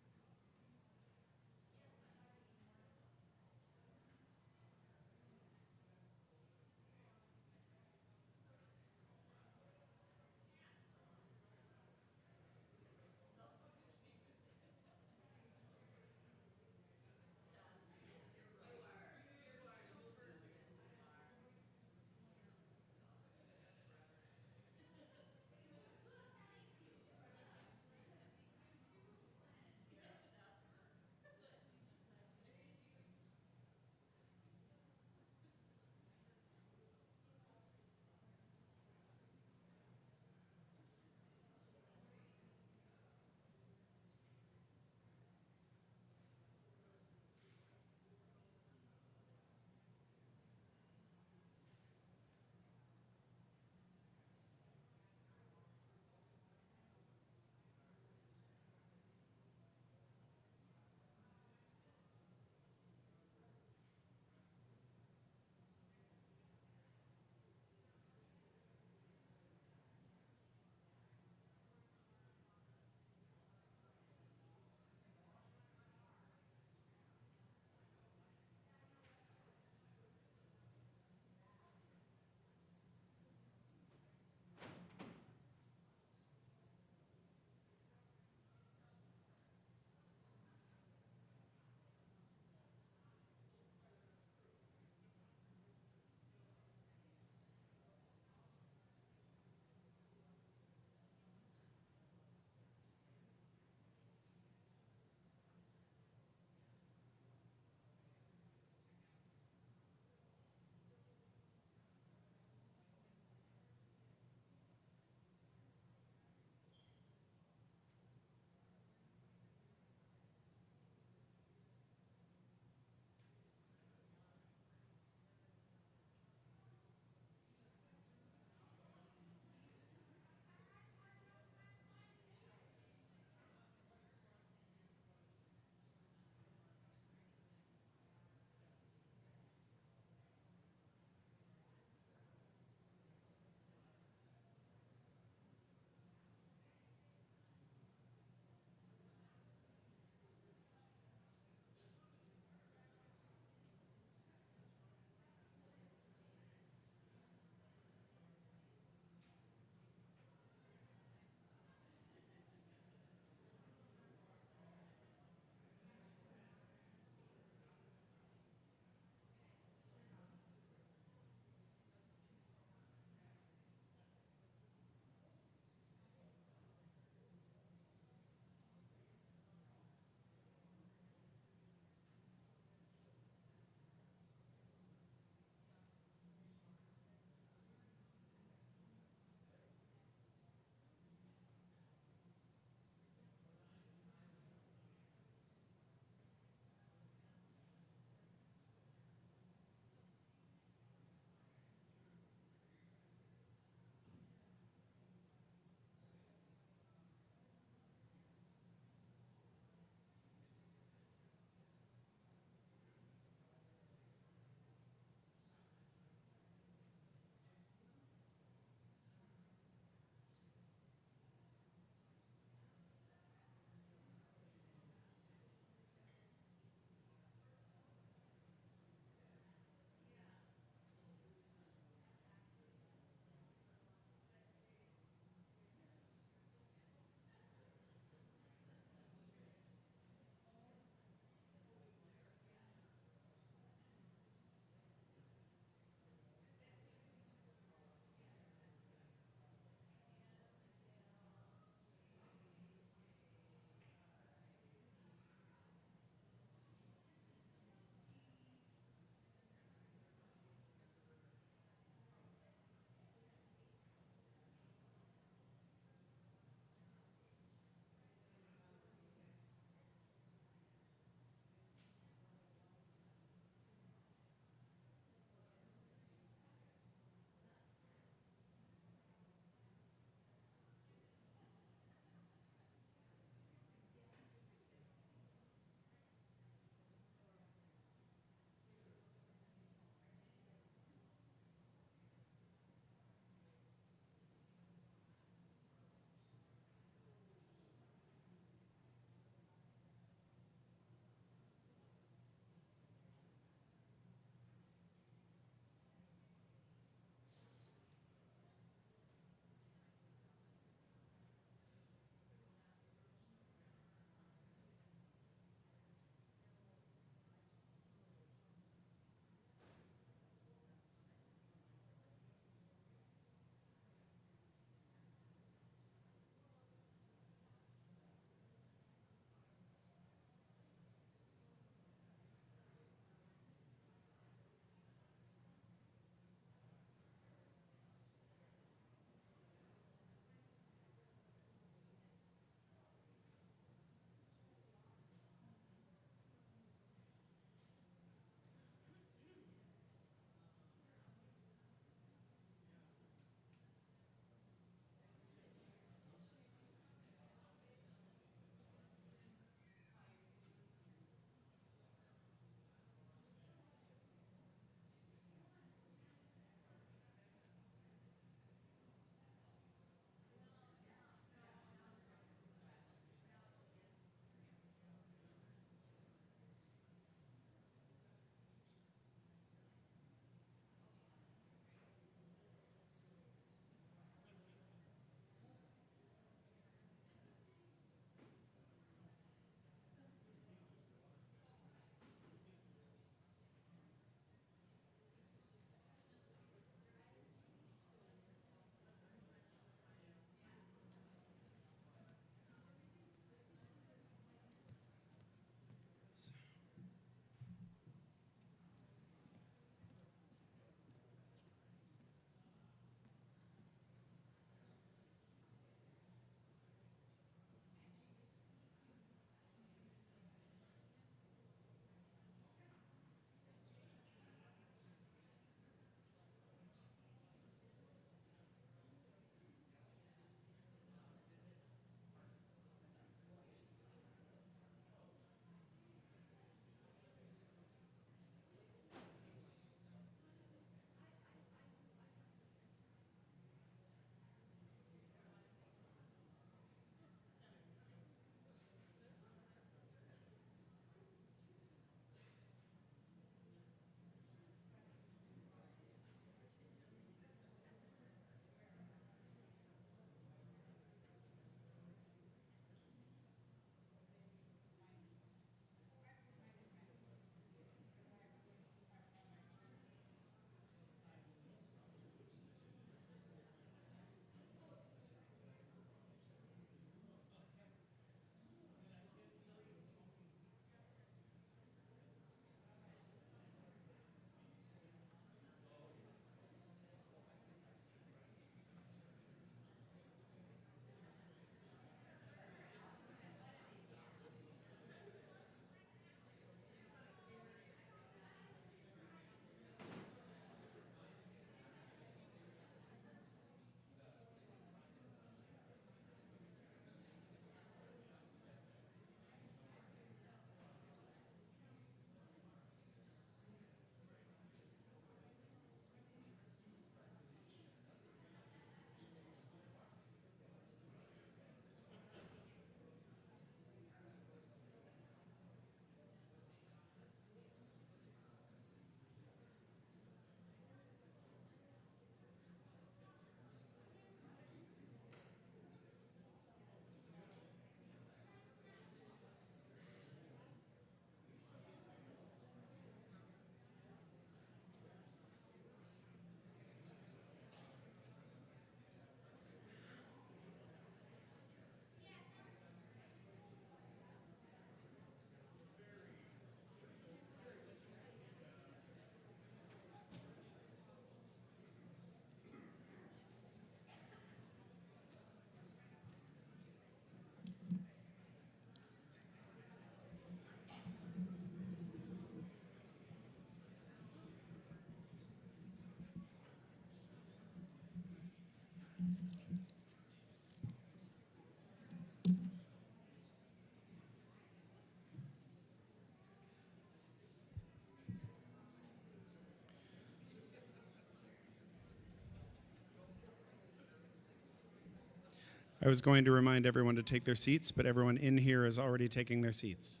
I was going to remind everyone to take their seats, but everyone in here is already taking their seats.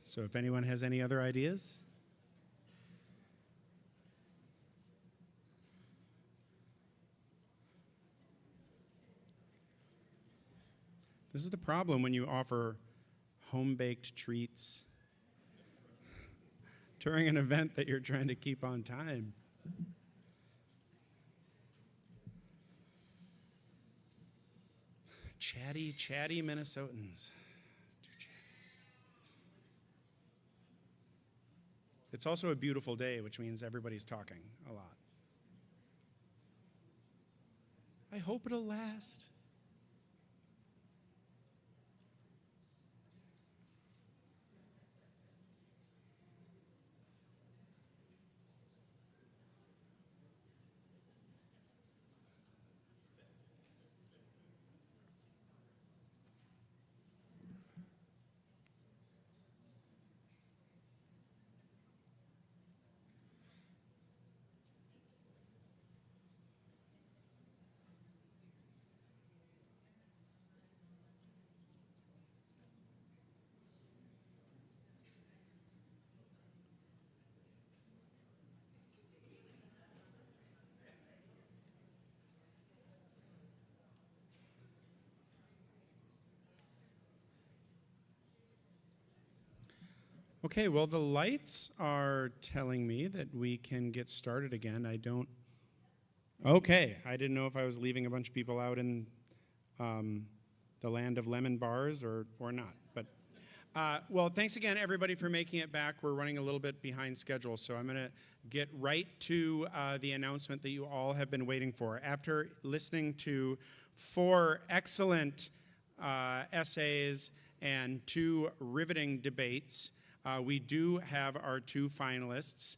So if anyone has any other ideas? This is the problem when you offer home-baked treats during an event that you're trying to keep on time. Chatty Minnesotans. It's also a beautiful day, which means everybody's talking a lot. I hope it'll last. Okay, well, the lights are telling me that we can get started again. Okay, I didn't know if I was leaving a bunch of people out in the land of lemon bars or not. But, well, thanks again, everybody, for making it back. We're running a little bit behind schedule, so I'm going to get right to the announcement that you all have been waiting for. After listening to 4 excellent essays and 2 riveting debates, we do have our 2 finalists.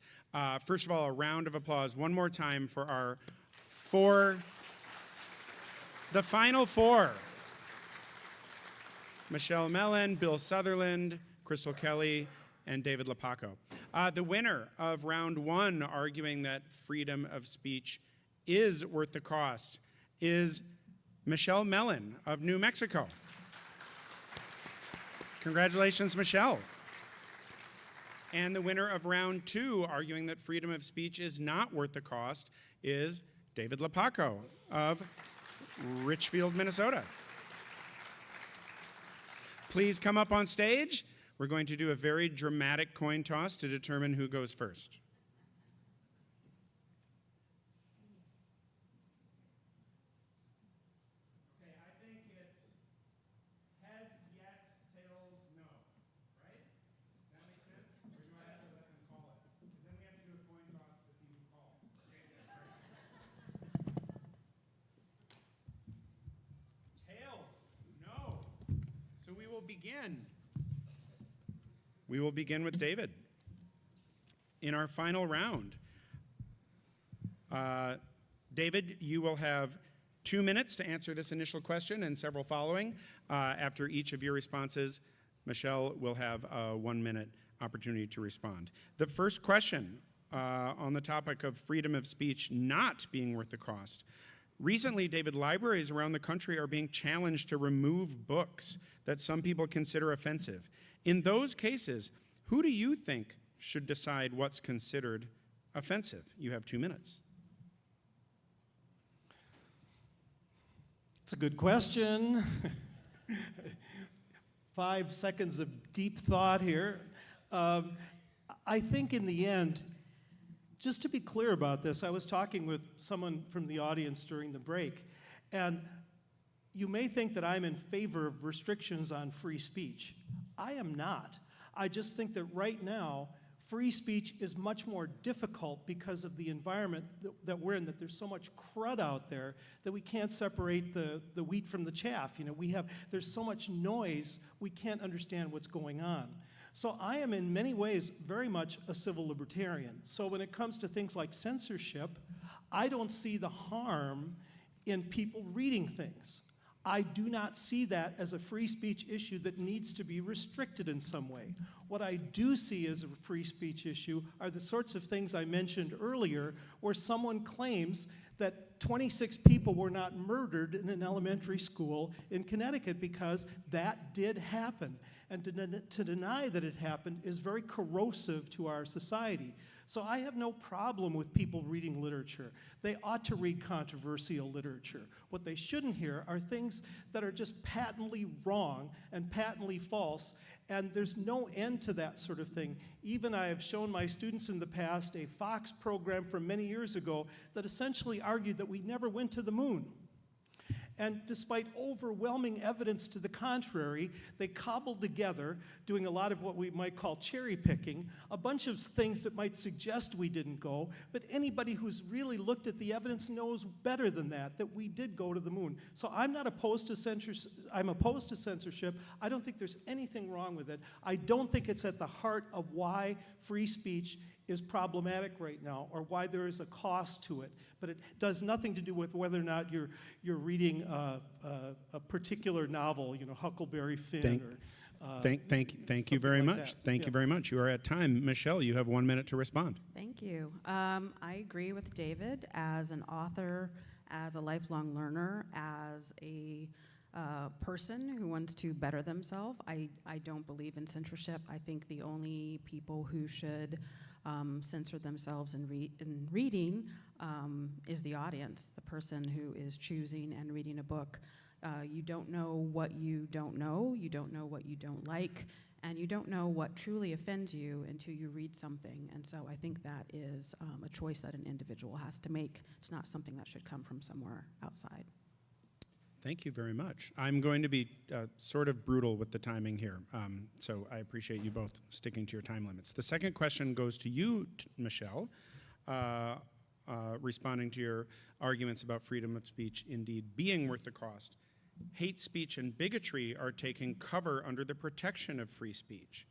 First of all, a round of applause one more time for our the final 4. Michelle Mellon, Bill Sutherland, Crystal Kelly, and David Lepaco. The winner of round 1, arguing that freedom of speech is worth the cost, is Michelle Mellon of New Mexico. Congratulations, Michelle. And the winner of round 2, arguing that freedom of speech is not worth the cost, is David Lepaco of Richfield, Minnesota. Please come up on stage. We're going to do a very dramatic coin toss to determine who goes first. We will begin with David. In our final round, David, you will have 2 minutes to answer this initial question and several following. After each of your responses, Michelle will have a 1-minute opportunity to respond. The first question on the topic of freedom of speech not being worth the cost. Recently, David, libraries around the country are being challenged to remove books that some people consider offensive. In those cases, who do you think should decide what's considered offensive? You have 2 minutes. It's a good question. 5 seconds of deep thought here. I think in the end, just to be clear about this, I was talking with someone from the audience during the break, and you may think that I'm in favor of restrictions on free speech. I am not. I just think that right now, free speech is much more difficult because of the environment that we're in, that there's so much crud out there that we can't separate the wheat from the chaff. You know, there's so much noise, we can't understand what's going on. So I am in many ways very much a civil libertarian. So when it comes to things like censorship, I don't see the harm in people reading things. I do not see that as a free speech issue that needs to be restricted in some way. What I do see as a free speech issue are the sorts of things I mentioned earlier, where someone claims that 26 people were not murdered in an elementary school in Connecticut, because that did happen. And to deny that it happened is very corrosive to our society. So I have no problem with people reading literature. They ought to read controversial literature. What they shouldn't hear are things that are just patently wrong and patently false, and there's no end to that sort of thing. Even I have shown my students in the past a Fox program from many years ago that essentially argued that we never went to the moon. And despite overwhelming evidence to the contrary, they cobbled together, doing a lot of what we might call cherry picking, a bunch of things that might suggest we didn't go, but anybody who's really looked at the evidence knows better than that we did go to the moon. So I'm not opposed to censorship. I'm opposed to censorship. I don't think there's anything wrong with it. I don't think it's at the heart of why free speech is problematic right now, or why there is a cost to it. But it does nothing to do with whether or not you're reading a particular novel, Huckleberry Finn. Thank you very much. Thank you very much. You are at time. Michelle, you have 1 minute to respond. Thank you. I agree with David. As an author, as a lifelong learner, as a person who wants to better themselves, I don't believe in censorship. I think the only people who should censor themselves in reading is the audience, the person who is choosing and reading a book. You don't know what you don't know what you don't like, and you don't know what truly offends you until you read something. And so I think that is a choice that an individual has to make. It's not something that should come from somewhere outside. Thank you very much. I'm going to be sort of brutal with the timing here, so I appreciate you both sticking to your time limits. The second question goes to you, Michelle, responding to your arguments about freedom of speech indeed being worth the cost. Hate speech and bigotry are taking cover under the protection of free speech.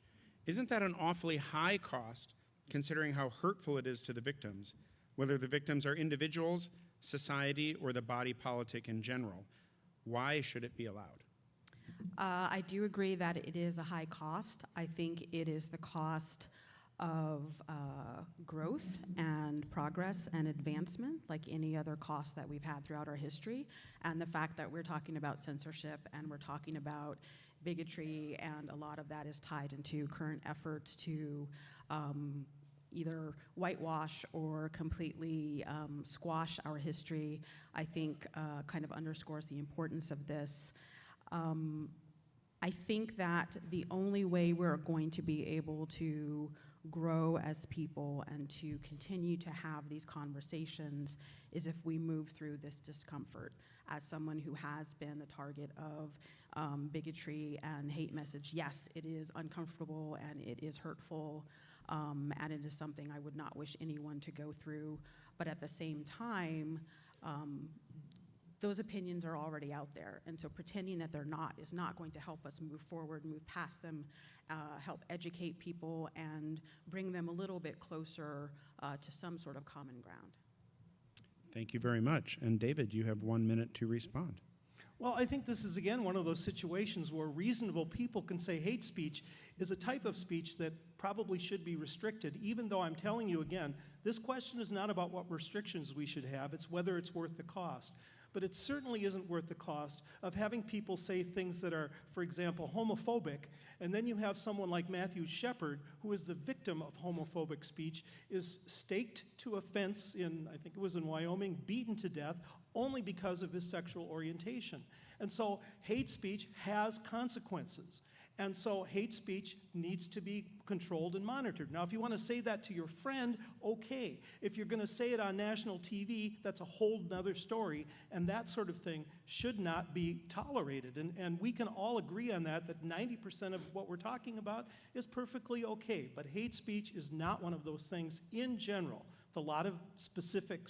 Isn't that an awfully high cost, considering how hurtful it is to the victims, whether the victims are individuals, society, or the body politic in general? Why should it be allowed? I do agree that it is a high cost. I think it is the cost of growth and progress and advancement, like any other cost that we've had throughout our history. And the fact that we're talking about censorship and we're talking about bigotry, and a lot of that is tied into current efforts to either whitewash or completely squash our history, I think kind of underscores the importance of this. I think that the only way we're going to be able to grow as people and to continue to have these conversations is if we move through this discomfort. As someone who has been the target of bigotry and hate message, yes, it is uncomfortable and it is hurtful, and it is something I would not wish anyone to go through. But at the same time, those opinions are already out there, and so pretending that they're not is not going to help us move forward, move past them, help educate people, and bring them a little bit closer to some sort of common ground. Thank you very much. And David, you have 1 minute to respond. Well, I think this is, again, one of those situations where reasonable people can say hate speech is a type of speech that probably should be restricted, even though I'm telling you again, this question is not about what restrictions we should have, it's whether it's worth the cost. But it certainly isn't worth the cost of having people say things that are, for example, homophobic, and then you have someone like Matthew Shepard, who is the victim of homophobic speech, is staked to a fence in, I think it was in Wyoming, beaten to death, only because of his sexual orientation. And so hate speech has consequences. And so hate speech needs to be controlled and monitored. Now, if you want to say that to your friend, okay. If you're going to say it on national TV, that's a whole nother story, and that sort of thing should not be tolerated. And we can all agree on that 90% of what we're talking about is perfectly okay. But hate speech is not one of those things in general. With a lot of specific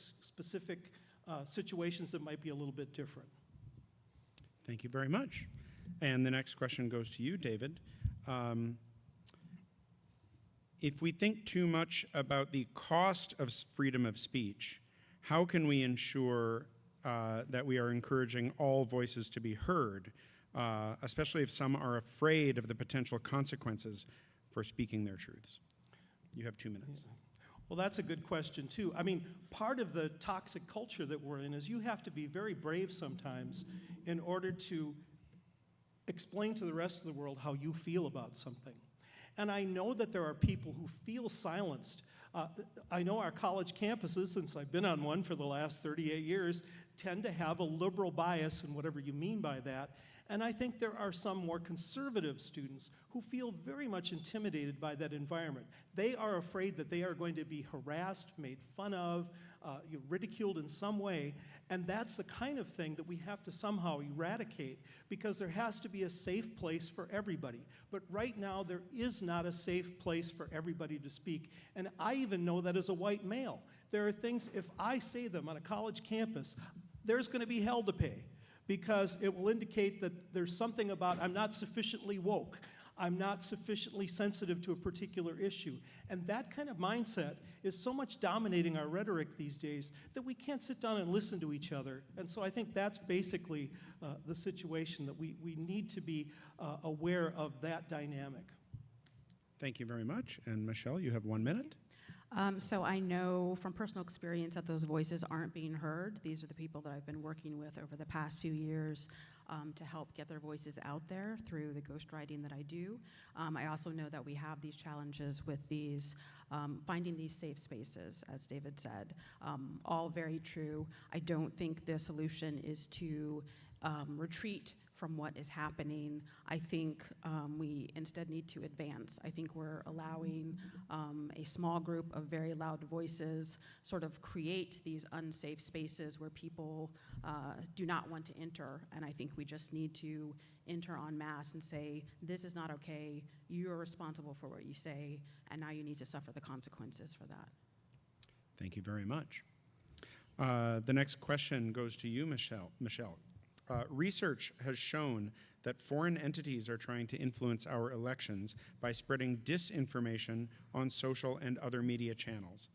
situations that might be a little bit different. Thank you very much. And the next question goes to you, David. If we think too much about the cost of freedom of speech, how can we ensure that we are encouraging all voices to be heard, especially if some are afraid of the potential consequences for speaking their truths? You have 2 minutes. Well, that's a good question, too. I mean, part of the toxic culture that we're in is you have to be very brave sometimes in order to explain to the rest of the world how you feel about something. And I know that there are people who feel silenced. I know our college campuses, since I've been on one for the last 38 years, tend to have a liberal bias, and whatever you mean by that. And I think there are some more conservative students who feel very much intimidated by that environment. They are afraid that they are going to be harassed, made fun of, ridiculed in some way, and that's the kind of thing that we have to somehow eradicate, because there has to be a safe place for everybody. But right now, there is not a safe place for everybody to speak, and I even know that as a white male. There are things, if I say them on a college campus, there's going to be hell to pay, because it will indicate that there's something about I'm not sufficiently woke, I'm not sufficiently sensitive to a particular issue. And that kind of mindset is so much dominating our rhetoric these days that we can't sit down and listen to each other. And so I think that's basically the situation, that we need to be aware of that dynamic. Thank you very much. And Michelle, you have 1 minute. So I know from personal experience that those voices aren't being heard. These are the people that I've been working with over the past few years to help get their voices out there through the ghostwriting that I do. I also know that we have these challenges with these, finding these safe spaces, as David said. All very true. I don't think the solution is to retreat from what is happening. I think we instead need to advance. I think we're allowing a small group of very loud voices sort of create these unsafe spaces where people do not want to enter, and I think we just need to enter en masse and say, this is not okay, you are responsible for what you say, and now you need to suffer the consequences for that. Thank you very much. The next question goes to you, Michelle. Research has shown that foreign entities are trying to influence our elections by spreading disinformation on social and other media channels.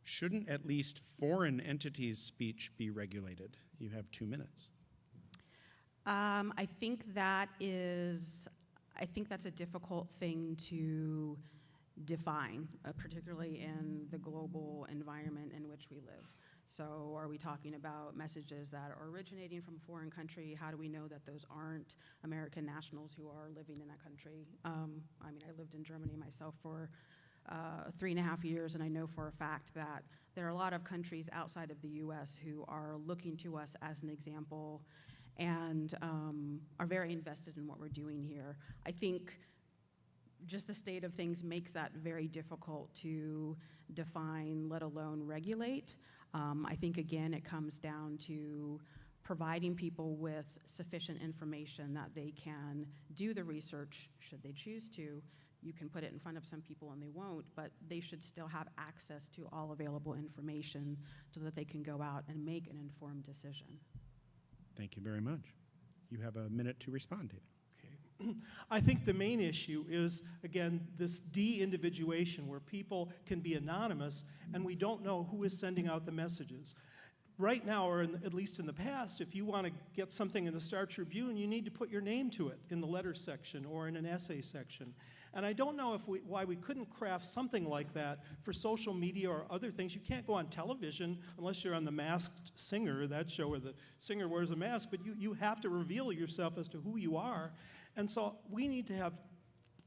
Shouldn't at least foreign entities' speech be regulated? You have 2 minutes. I think that's a difficult thing to define, particularly in the global environment in which we live. So are we talking about messages that are originating from a foreign country? How do we know that those aren't American nationals who are living in that country? I mean, I lived in Germany myself for 3.5 years, and I know for a fact that there are a lot of countries outside of the US who are looking to us as an example and are very invested in what we're doing here. I think just the state of things makes that very difficult to define, let alone regulate. I think, again, it comes down to providing people with sufficient information that they can do the research, should they choose to. You can put it in front of some people and they won't, but they should still have access to all available information so that they can go out and make an informed decision. Thank you very much. You have a minute to respond, David. I think the main issue is, again, this de-individuation where people can be anonymous and we don't know who is sending out the messages. Right now, or at least in the past, if you want to get something in the Star Tribune, you need to put your name to it in the letter section or in an essay section. And I don't know why we couldn't craft something like that for social media or other things. You can't go on television unless you're on The Masked Singer, that show where the singer wears a mask, but you have to reveal yourself as to who you are. And so we need to have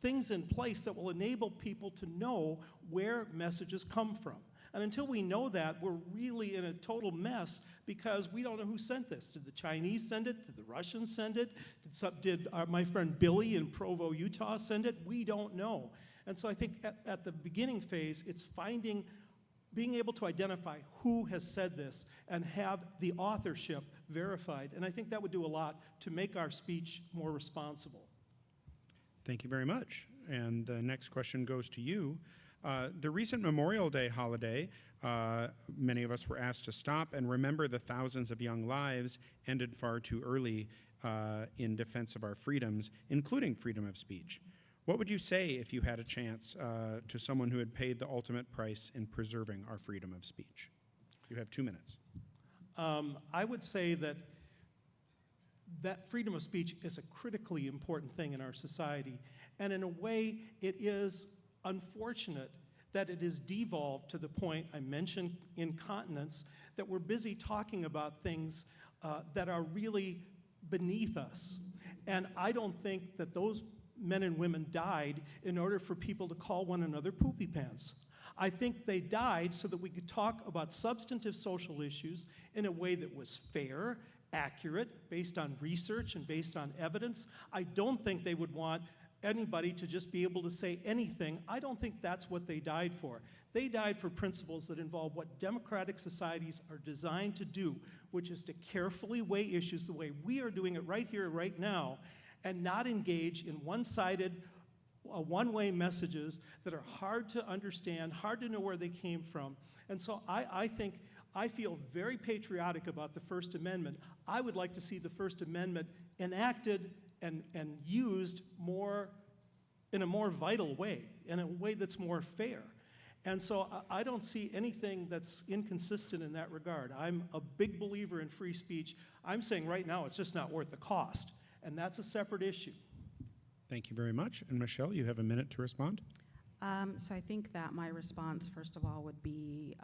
things in place that will enable people to know where messages come from. And until we know that, we're really in a total mess because we don't know who sent this. Did the Chinese send it? Did the Russians send it? Did my friend Billy in Provo, Utah send it? We don't know. And so I think at the beginning phase, it's being able to identify who has said this and have the authorship verified. And I think that would do a lot to make our speech more responsible. Thank you very much. And the next question goes to you. The recent Memorial Day holiday, many of us were asked to stop and remember the thousands of young lives ended far too early in defense of our freedoms, including freedom of speech. What would you say if you had a chance to someone who had paid the ultimate price in preserving our freedom of speech? You have 2 minutes. I would say that freedom of speech is a critically important thing in our society. And in a way, it is unfortunate that it is devolved to the point I mentioned incontinence, that we're busy talking about things that are really beneath us. And I don't think that those men and women died in order for people to call one another poopy pants. I think they died so that we could talk about substantive social issues in a way that was fair, accurate, based on research and based on evidence. I don't think they would want anybody to just be able to say anything. I don't think that's what they died for. They died for principles that involve what democratic societies are designed to do, which is to carefully weigh issues the way we are doing it right here, right now, and not engage in one-sided, one-way messages that are hard to understand, hard to know where they came from. And so I feel very patriotic about the First Amendment. I would like to see the First Amendment enacted and used more in a more vital way, in a way that's more fair. And so I don't see anything that's inconsistent in that regard. I'm a big believer in free speech. I'm saying right now it's just not worth the cost, and that's a separate issue. Thank you very much. And Michelle, you have a minute to respond. So I think that my response, first of all, would be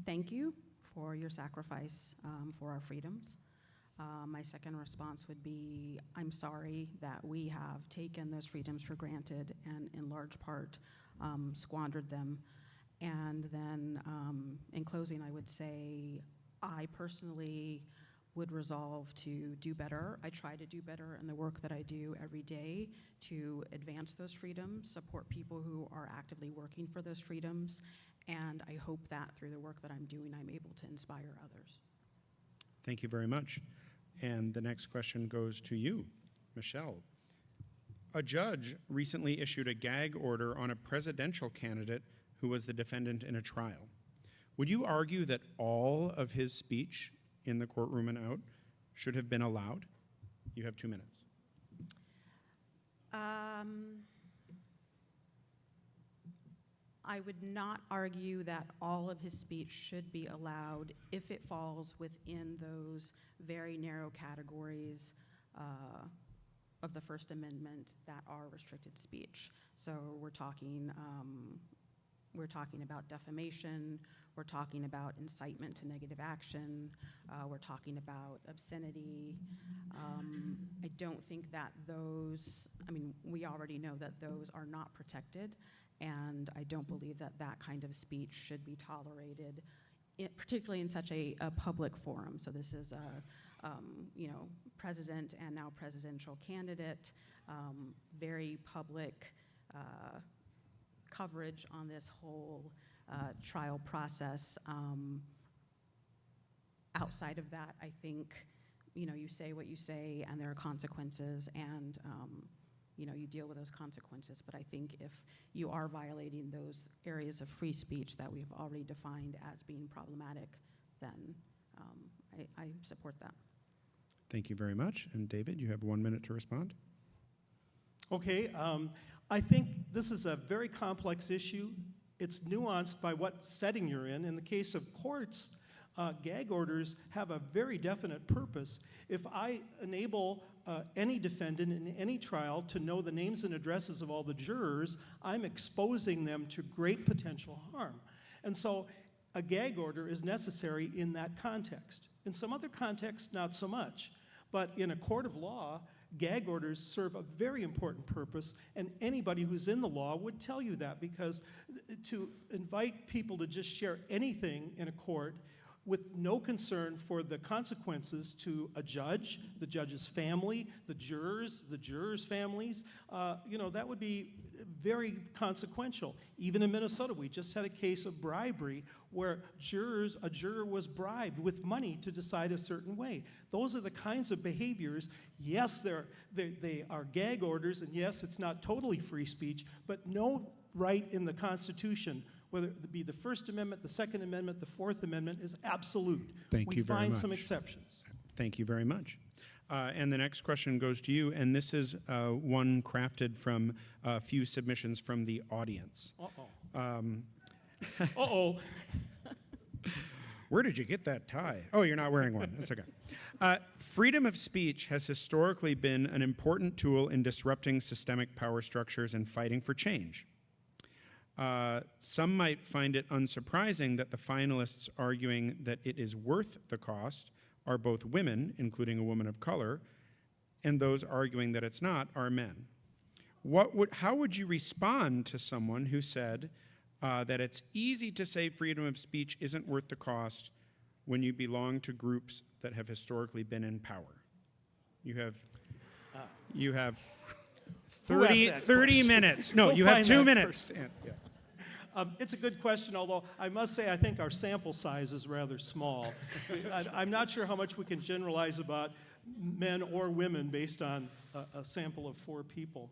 thank you for your sacrifice for our freedoms. My second response would be, I'm sorry that we have taken those freedoms for granted and in large part squandered them. And then in closing, I would say I personally would resolve to do better. I try to do better in the work that I do every day to advance those freedoms, support people who are actively working for those freedoms, and I hope that through the work that I'm doing, I'm able to inspire others. Thank you very much. And the next question goes to you, Michelle. A judge recently issued a gag order on a presidential candidate who was the defendant in a trial. Would you argue that all of his speech in the courtroom and out should have been allowed? You have 2 minutes. I would not argue that all of his speech should be allowed if it falls within those very narrow categories of the First Amendment that are restricted speech. So we're talking about defamation, we're talking about incitement to negative action, we're talking about obscenity. I don't think that those, we already know that those are not protected, and I don't believe that that kind of speech should be tolerated, particularly in such a public forum. So this is a president and now presidential candidate, very public coverage on this whole trial process. Outside of that, I think, you say what you say and there are consequences, and you deal with those consequences. But I think if you are violating those areas of free speech that we've already defined as being problematic, then I support that. Thank you very much. And David, you have 1 minute to respond. Okay, I think this is a very complex issue. It's nuanced by what setting you're in. In the case of courts, gag orders have a very definite purpose. If I enable any defendant in any trial to know the names and addresses of all the jurors, I'm exposing them to great potential harm. And so a gag order is necessary in that context. In some other contexts, not so much. But in a court of law, gag orders serve a very important purpose, and anybody who's in the law would tell you that, because to invite people to just share anything in a court with no concern for the consequences to a judge, the judge's family, the jurors' families, that would be very consequential. Even in Minnesota, we just had a case of bribery where a juror was bribed with money to decide a certain way. Those are the kinds of behaviors. Yes, they are gag orders, and yes, it's not totally free speech, but no right in the Constitution, whether it be the First Amendment, the Second Amendment, the Fourth Amendment, is absolute. Thank you very much. We find some exceptions. Thank you very much. And the next question goes to you, and this is one crafted from a few submissions from the audience. Uh-oh. Where did you get that tie? Oh, you're not wearing one. That's okay. Freedom of speech has historically been an important tool in disrupting systemic power structures and fighting for change. Some might find it unsurprising that the finalists arguing that it is worth the cost are both women, including a woman of color, and those arguing that it's not are men. How would you respond to someone who said that it's easy to say freedom of speech isn't worth the cost when you belong to groups that have historically been in power? You have 30 minutes. No, We'll you have find 2 that minutes. first. It's a good question, although I must say I think our sample size is rather small. I'm not sure how much we can generalize about men or women based on a sample of 4 people.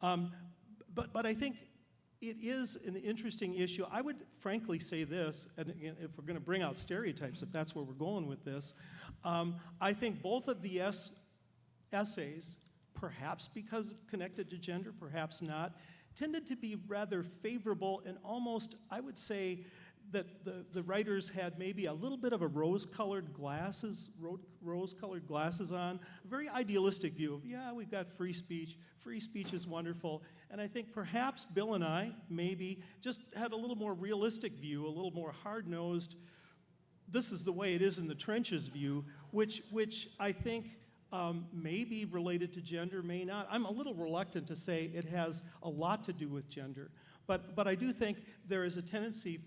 But I think it is an interesting issue. I would frankly say this, and again, if we're going to bring out stereotypes, if that's where we're going with this, I think both of the essays, perhaps because connected to gender, perhaps not, tended to be rather favorable and almost, I would say, that the writers had maybe a little bit of a rose-colored glasses on, a very idealistic view of, yeah, we've got free speech is wonderful, and I think perhaps Bill and I maybe just had a little more realistic view, a little more hard-nosed, this is the way it is in the trenches view, which I think may be related to gender, may not. I'm a little reluctant to say it has a lot to do with gender. But I do think there is a tendency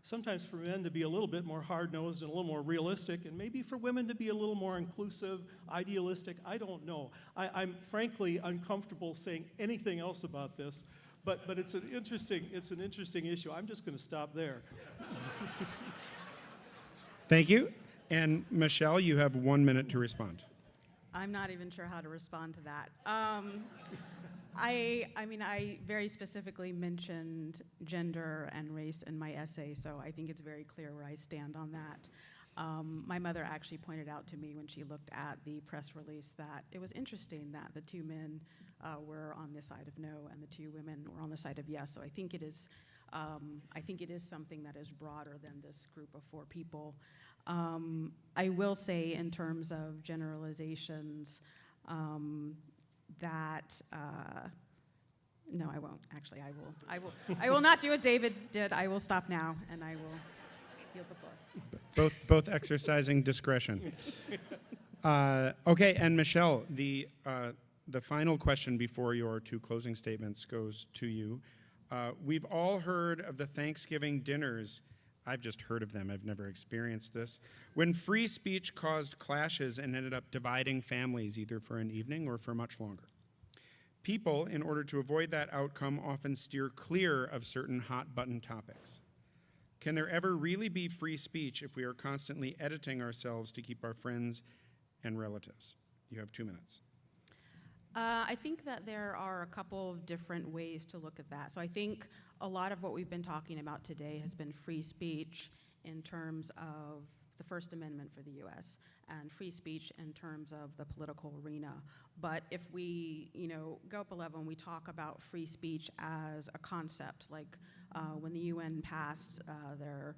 sometimes for men to be a little bit more hard-nosed and a little more realistic, and maybe for women to be a little more inclusive, idealistic. I don't know. I'm frankly uncomfortable saying anything else about this, but it's an interesting issue. I'm just going to stop there. Thank you. And Michelle, you have 1 minute to respond. I'm not even sure how to respond to that. I very specifically mentioned gender and race in my essay, so I think it's very clear where I stand on that. My mother actually pointed out to me when she looked at the press release that it was interesting that the 2 men were on the side of no and the 2 women were on the side of yes. So I think it is something that is broader than this group of 4 people. I will say in terms of generalizations that, no, I won't. Actually, I will not do what David did. I will stop now, and I will yield the floor. Both exercising discretion. Okay, and Michelle, the final question before your 2 closing statements goes to you. We've all heard of the Thanksgiving dinners. I've just heard of them. I've never experienced this. When free speech caused clashes and ended up dividing families either for an evening or for much longer. People, in order to avoid that outcome, often steer clear of certain hot-button topics. Can there ever really be free speech if we are constantly editing ourselves to keep our friends and relatives? You have 2 minutes. I think that there are a couple of different ways to look at that. So I think a lot of what we've been talking about today has been free speech in terms of the First Amendment for the U.S. and free speech in terms of the political arena. But if we, go up a level and we talk about free speech as a concept, like when the UN passed their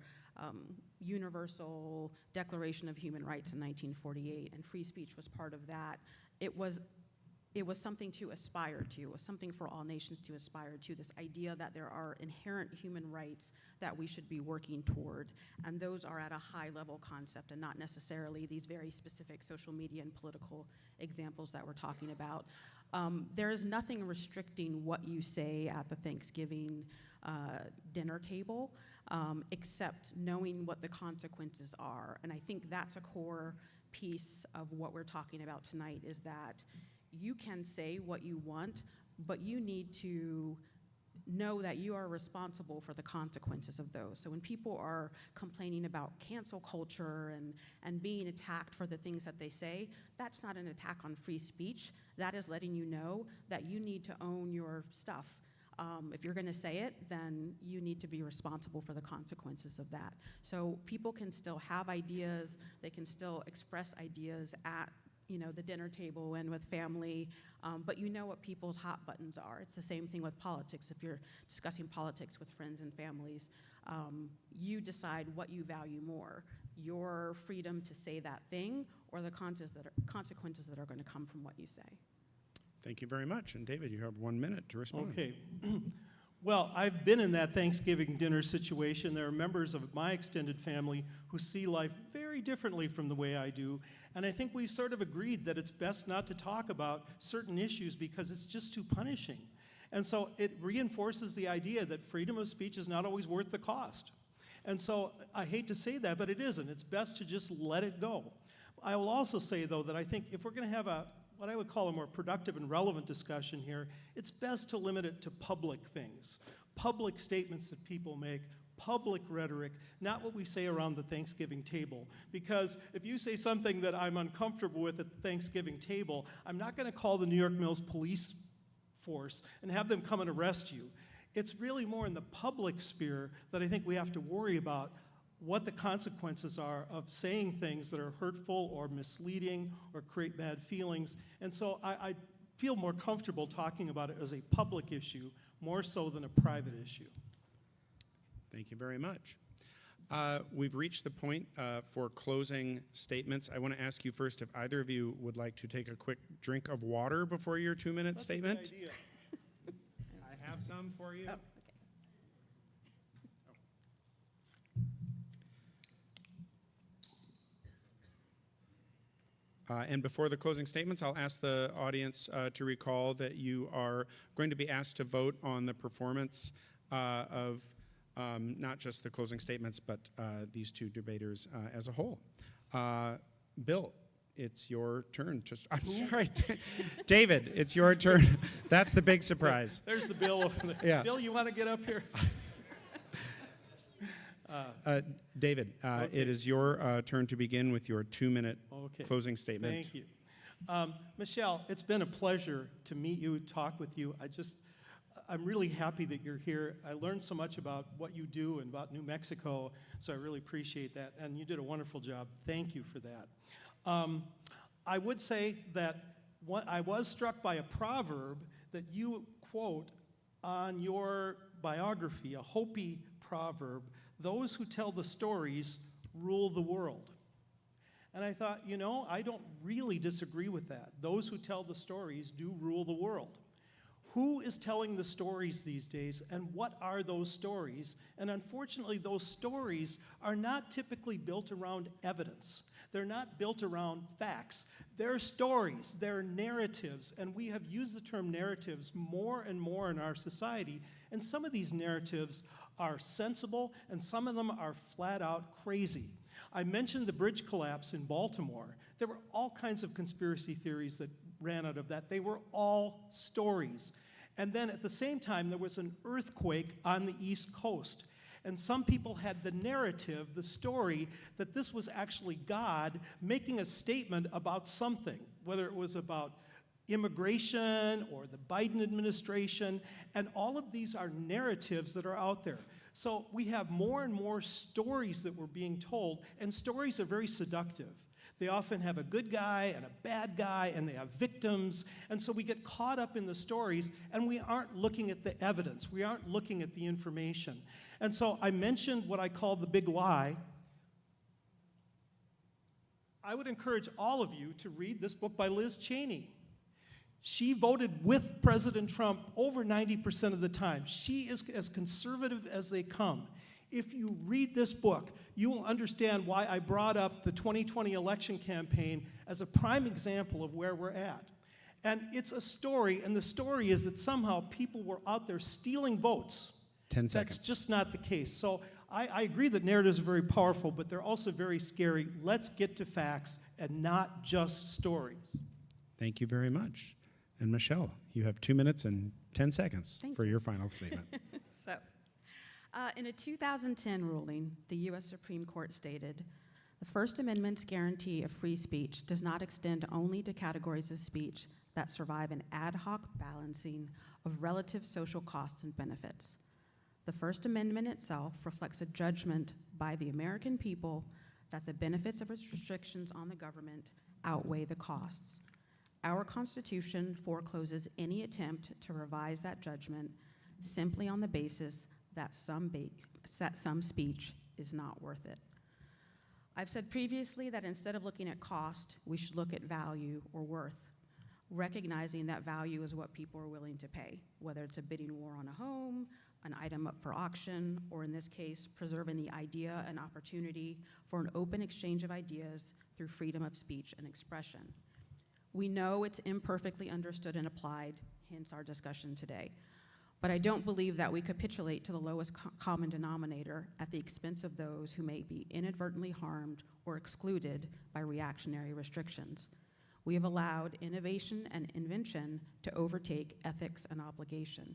Universal Declaration of Human Rights in 1948, and free speech was part of that, it was something to aspire to. It was something for all nations to aspire to, this idea that there are inherent human rights that we should be working toward. And those are at a high-level concept and not necessarily these very specific social media and political examples that we're talking about. There is nothing restricting what you say at the Thanksgiving dinner table, except knowing what the consequences are. And I think that's a core piece of what we're talking about tonight, is that you can say what you want, but you need to know that you are responsible for the consequences of those. So when people are complaining about cancel culture and being attacked for the things that they say, that's not an attack on free speech. That is letting you know that you need to own your stuff. If you're going to say it, then you need to be responsible for the consequences of that. So people can still have ideas, they can still express ideas at the dinner table and with family, but you know what people's hot buttons are. It's the same thing with politics. If you're discussing politics with friends and families, you decide what you value more, your freedom to say that thing or the consequences that are going to come from what you say. Thank you very much. And David, you have 1 minute to respond. Okay. Well, I've been in that Thanksgiving dinner situation. There are members of my extended family who see life very differently from the way I do, and I think we've sort of agreed that it's best not to talk about certain issues because it's just too punishing. And so it reinforces the idea that freedom of speech is not always worth the cost. And so I hate to say that, but it isn't. It's best to just let it go. I will also say, though, that I think if we're going to have what I would call a more productive and relevant discussion here, it's best to limit it to public things, public statements that people make, public rhetoric, not what we say around the Thanksgiving table. Because if you say something that I'm uncomfortable with at the Thanksgiving table, I'm not going to call the New York Mills police force and have them come and arrest you. It's really more in the public sphere that I think we have to worry about what the consequences are of saying things that are hurtful or misleading or create bad feelings. And so I feel more comfortable talking about it as a public issue, more so than a private issue. Thank you very much. We've reached the point for closing statements. I want to ask you first if either of you would like to take a quick drink of water before your 2-minute statement. That's a good idea. I have some for you. And before the closing statements, I'll ask the audience to recall that you are going to be asked to vote on the performance of not just the closing statements, but these two debaters as a whole. Bill, it's your turn. I'm sorry, David, it's your turn. That's the big surprise. There's the Bill over there. Yeah. Bill, you want to get up here? David, Okay. it is your turn to begin with your 2-minute Okay. closing statement. Thank you. Michelle, it's been a pleasure to meet you, talk with you. I'm really happy that you're here. I learned so much about what you do and about New Mexico, so I really appreciate that. And you did a wonderful job. Thank you for that. I would say that I was struck by a proverb that you quote on your biography, a Hopi proverb: "Those who tell the stories rule the world." And I thought, I don't really disagree with that. Those who tell the stories do rule the world. Who is telling the stories these days, and what are those stories? And unfortunately, those stories are not typically built around evidence. They're not built around facts. They're stories, they're narratives, and we have used the term narratives more and more in our society, and some of these narratives are sensible, and some of them are flat out crazy. I mentioned the bridge collapse in Baltimore. There were all kinds of conspiracy theories that ran out of that. They were all stories. And then at the same time, there was an earthquake on the East Coast. And some people had the narrative, the story, that this was actually God making a statement about something, whether it was about immigration or the Biden administration. And all of these are narratives that are out there. So we have more and more stories that we're being told, and stories are very seductive. They often have a good guy and a bad guy, and they have victims. And so we get caught up in the stories, and we aren't looking at the evidence. We aren't looking at the information. And so I mentioned what I call the big lie. I would encourage all of you to read this book by Liz Cheney. She voted with President Trump over 90% of the time. She is as conservative as they come. If you read this book, you will understand why I brought up the 2020 election campaign as a prime example of where we're at. And it's a story, and the story is that somehow people were out there stealing votes. 10 seconds. That's just not the case. So I agree that narratives are very powerful, but they're also very scary. Let's get to facts and not just stories. Thank you very much. And Michelle, you have 2 minutes and 10 seconds Thank for you. your final statement. In a 2010 ruling, the U.S. Supreme Court stated, "The First Amendment's guarantee of free speech does not extend only to categories of speech that survive an ad hoc balancing of relative social costs and benefits. The First Amendment itself reflects a judgment by the American people that the benefits of its restrictions on the government outweigh the costs. Our Constitution forecloses any attempt to revise that judgment simply on the basis that some speech is not worth it." I've said previously that instead of looking at cost, we should look at value or worth, recognizing that value is what people are willing to pay, whether it's a bidding war on a home, an item up for auction, or in this case, preserving the idea and opportunity for an open exchange of ideas through freedom of speech and expression. We know it's imperfectly understood and applied, hence our discussion today. But I don't believe that we capitulate to the lowest common denominator at the expense of those who may be inadvertently harmed or excluded by reactionary restrictions. We have allowed innovation and invention to overtake ethics and obligation.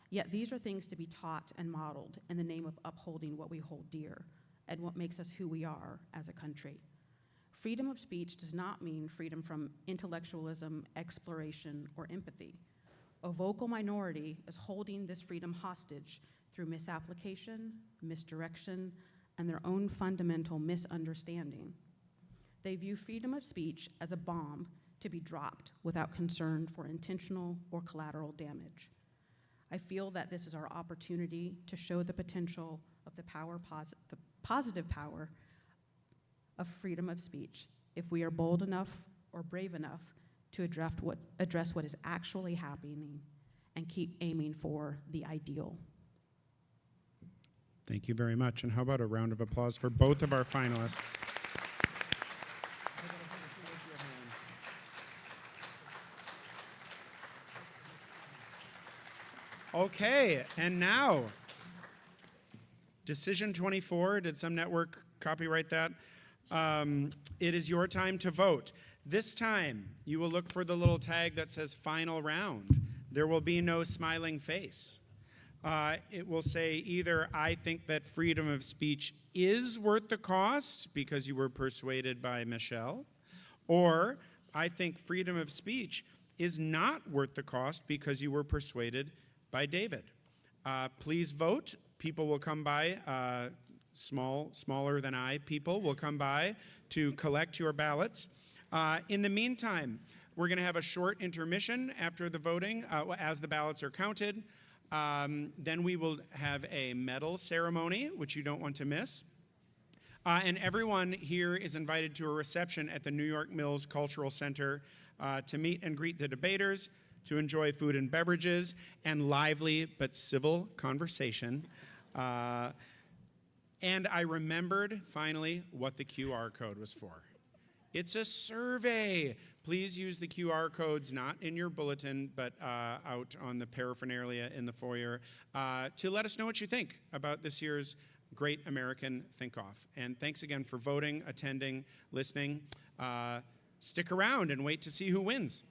Yet these are things to be taught and modeled in the name of upholding what we hold dear and what makes us who we are as a country. Freedom of speech does not mean freedom from intellectualism, exploration, or empathy. A vocal minority is holding this freedom hostage through misapplication, misdirection, and their own fundamental misunderstanding. They view freedom of speech as a bomb to be dropped without concern for intentional or collateral damage. I feel that this is our opportunity to show the potential of the positive power of freedom of speech if we are bold enough or brave enough to address what is actually happening and keep aiming for the ideal. Thank you very much. And how about a round of applause for both of our finalists? Okay, and now, Decision 24, did some network copyright that? It is your time to vote. This time, you will look for the little tag that says final round. There will be no smiling face. It will say either I think that freedom of speech is worth the cost because you were persuaded by Michelle, or I think freedom of speech is not worth the cost because you were persuaded by David. Please vote. People will come by, smaller than I people will come by to collect your ballots. In the meantime, we're going to have a short intermission after the voting as the ballots are counted. Then we will have a medal ceremony, which you don't want to miss. And everyone here is invited to a reception at the New York Mills Cultural Center to meet and greet the debaters, to enjoy food and beverages, and lively but civil conversation. And I remembered, finally, what the QR code was for. It's a survey. Please use the QR codes, not in your bulletin, but out on the paraphernalia in the foyer, to let us know what you think about this year's Great American Think-Off. And thanks again for voting, attending, listening. Stick around and wait to see who wins.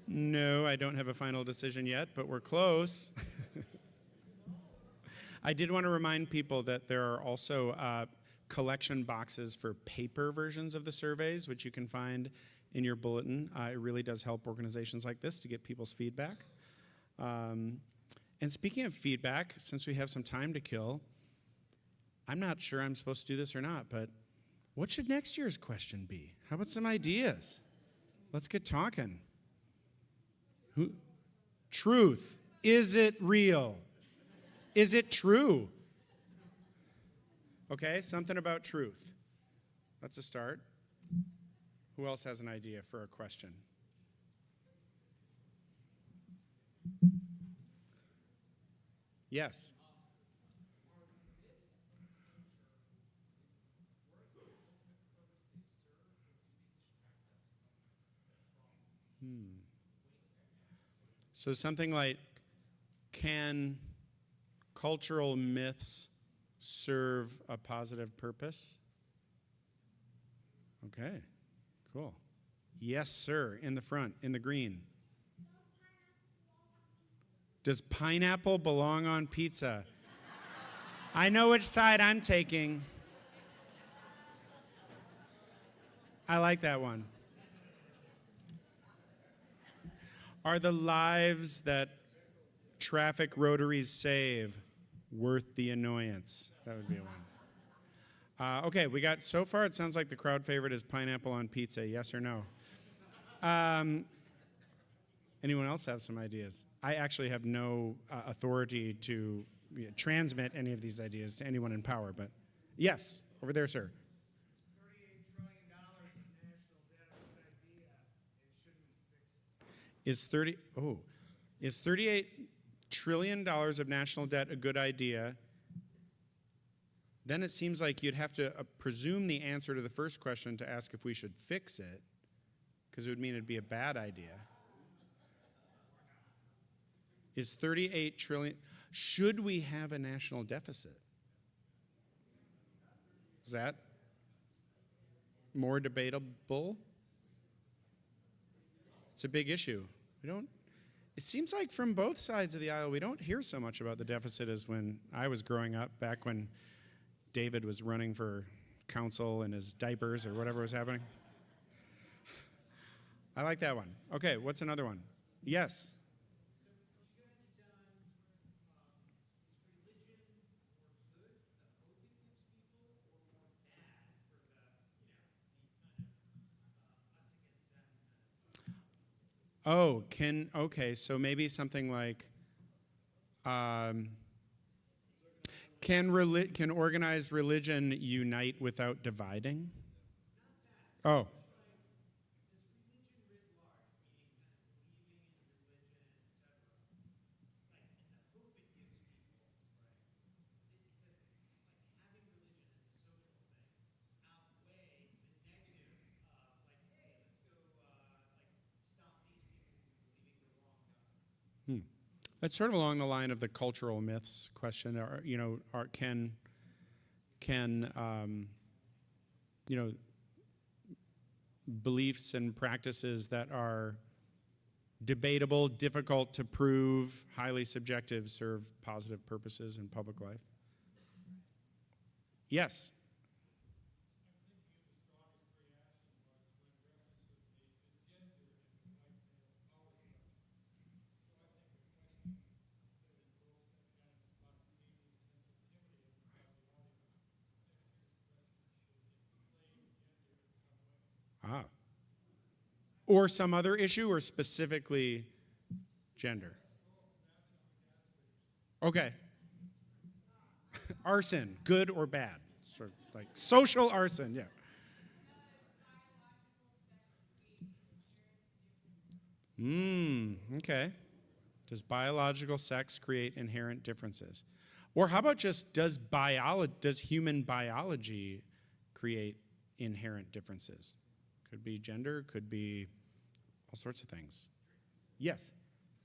No, I don't have a final decision yet, but we're close. I did want to remind people that there are also collection boxes for paper versions of the surveys, which you can find in your bulletin. It really does help organizations like this to get people's feedback. And speaking of feedback, since we have some time to kill, I'm not sure I'm supposed to do this or not, but what should next year's question be? How about some ideas? Let's get talking. Truth. Is it real? Is it true? Okay, something about truth. That's a start. Who else has an idea for a question? Yes. So something like, can cultural myths serve a positive purpose? Okay, cool. Yes, sir, in the front, in the green. Does pineapple belong on pizza? I know which side I'm taking. I like that one. Are the lives that traffic rotaries save worth the annoyance? That would be one. Okay, we got, so far it sounds like the crowd favorite is pineapple on pizza, yes or no? Anyone else have some ideas? I actually have no authority to transmit any of these ideas to anyone in power, but yes, over there, sir. Is $38 trillion of national debt a good idea? Then it seems like you'd have to presume the answer to the first question to ask if we should fix it, because it would mean it'd be a bad idea. Is 38 trillion, should we have a national deficit? Is that more debatable? It's a big issue. It seems like from both sides of the aisle, we don't hear so much about the deficit as when I was growing up, back when David was running for council in his diapers or whatever was happening. I like that one. Okay, what's another one? Yes. Oh, okay, so maybe something like, can organized religion unite without dividing? Oh. It's sort of along the line of the cultural myths question. Can beliefs and practices that are debatable, difficult to prove, highly subjective, serve positive purposes in public life? Yes. Ah. Or some other issue, or specifically gender? Okay. Arson, good or bad? Sort of like social arson, yeah. Okay. Does biological sex create inherent differences? Or how about just, does human biology create inherent differences? Could be gender, could be all sorts of things. Yes.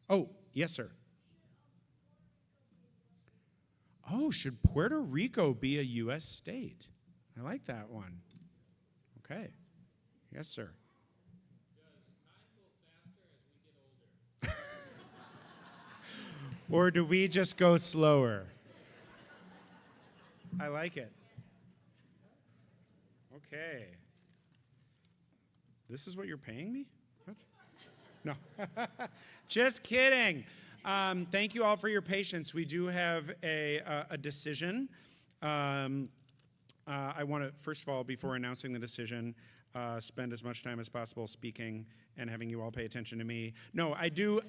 Oh, yes, sir. Oh, should Puerto Rico be a U.S. state? I like that one. Okay. Yes, sir. Or do we just go slower? I like it. Okay. This is what you're paying me? What? No. Just kidding. Thank you all for your patience. We do have a decision. I want to, first of all, before announcing the decision, spend as much time as possible speaking and having you all pay attention to me. No, I do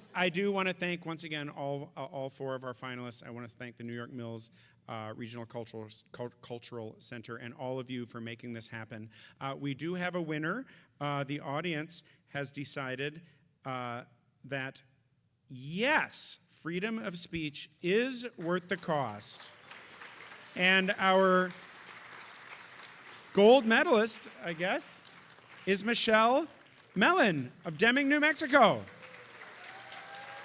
want to thank, once again, all four of our finalists. I want to thank the New York Mills Regional Cultural Center and all of you for making this happen. We do have a winner. The audience has decided that, yes, freedom of speech is worth the cost. And our gold medalist, I guess, is Michelle Mellon of Deming, New Mexico.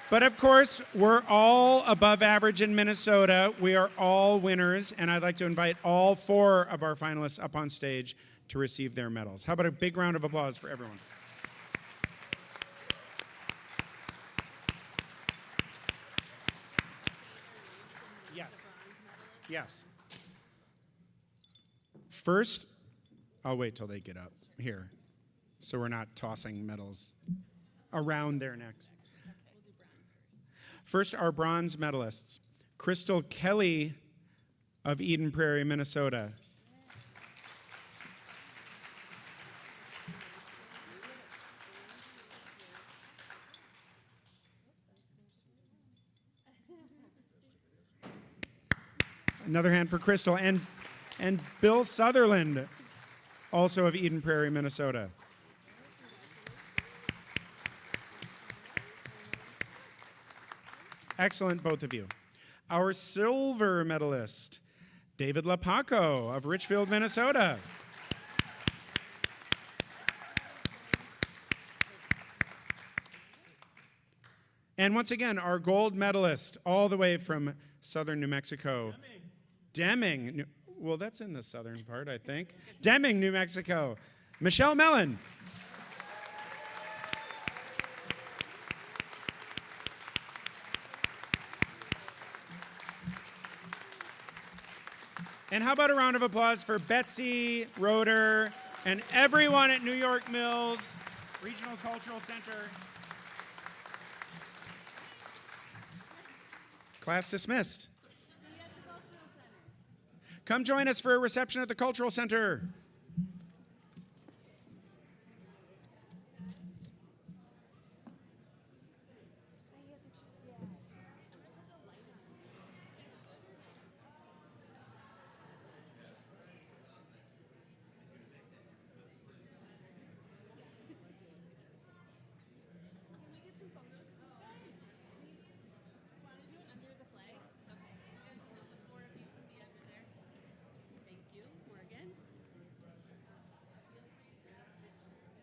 But of course, we're all above average in Minnesota. We are all winners, and I'd like to invite all four of our finalists up on stage to receive their medals. How about a big round of applause for everyone? Yes. Yes. First, I'll wait till they get up here, so we're not tossing medals around their necks. First, our bronze medalists, Crystal Kelly of Eden Prairie, Minnesota. Another hand for Crystal. And Bill Sutherland, also of Eden Prairie, Minnesota. Excellent, both of you. Our silver medalist, David Lapaco of Richfield, Minnesota. And once again, our gold medalist, all the way from southern New Mexico. Deming. Well, that's in the southern part, I think. Deming, New Mexico. Michelle Mellon. And how about a round of applause for Betsy, Roeder, and everyone at New York Mills Regional Cultural Center. Class dismissed. Come join us for a reception at the Cultural Center.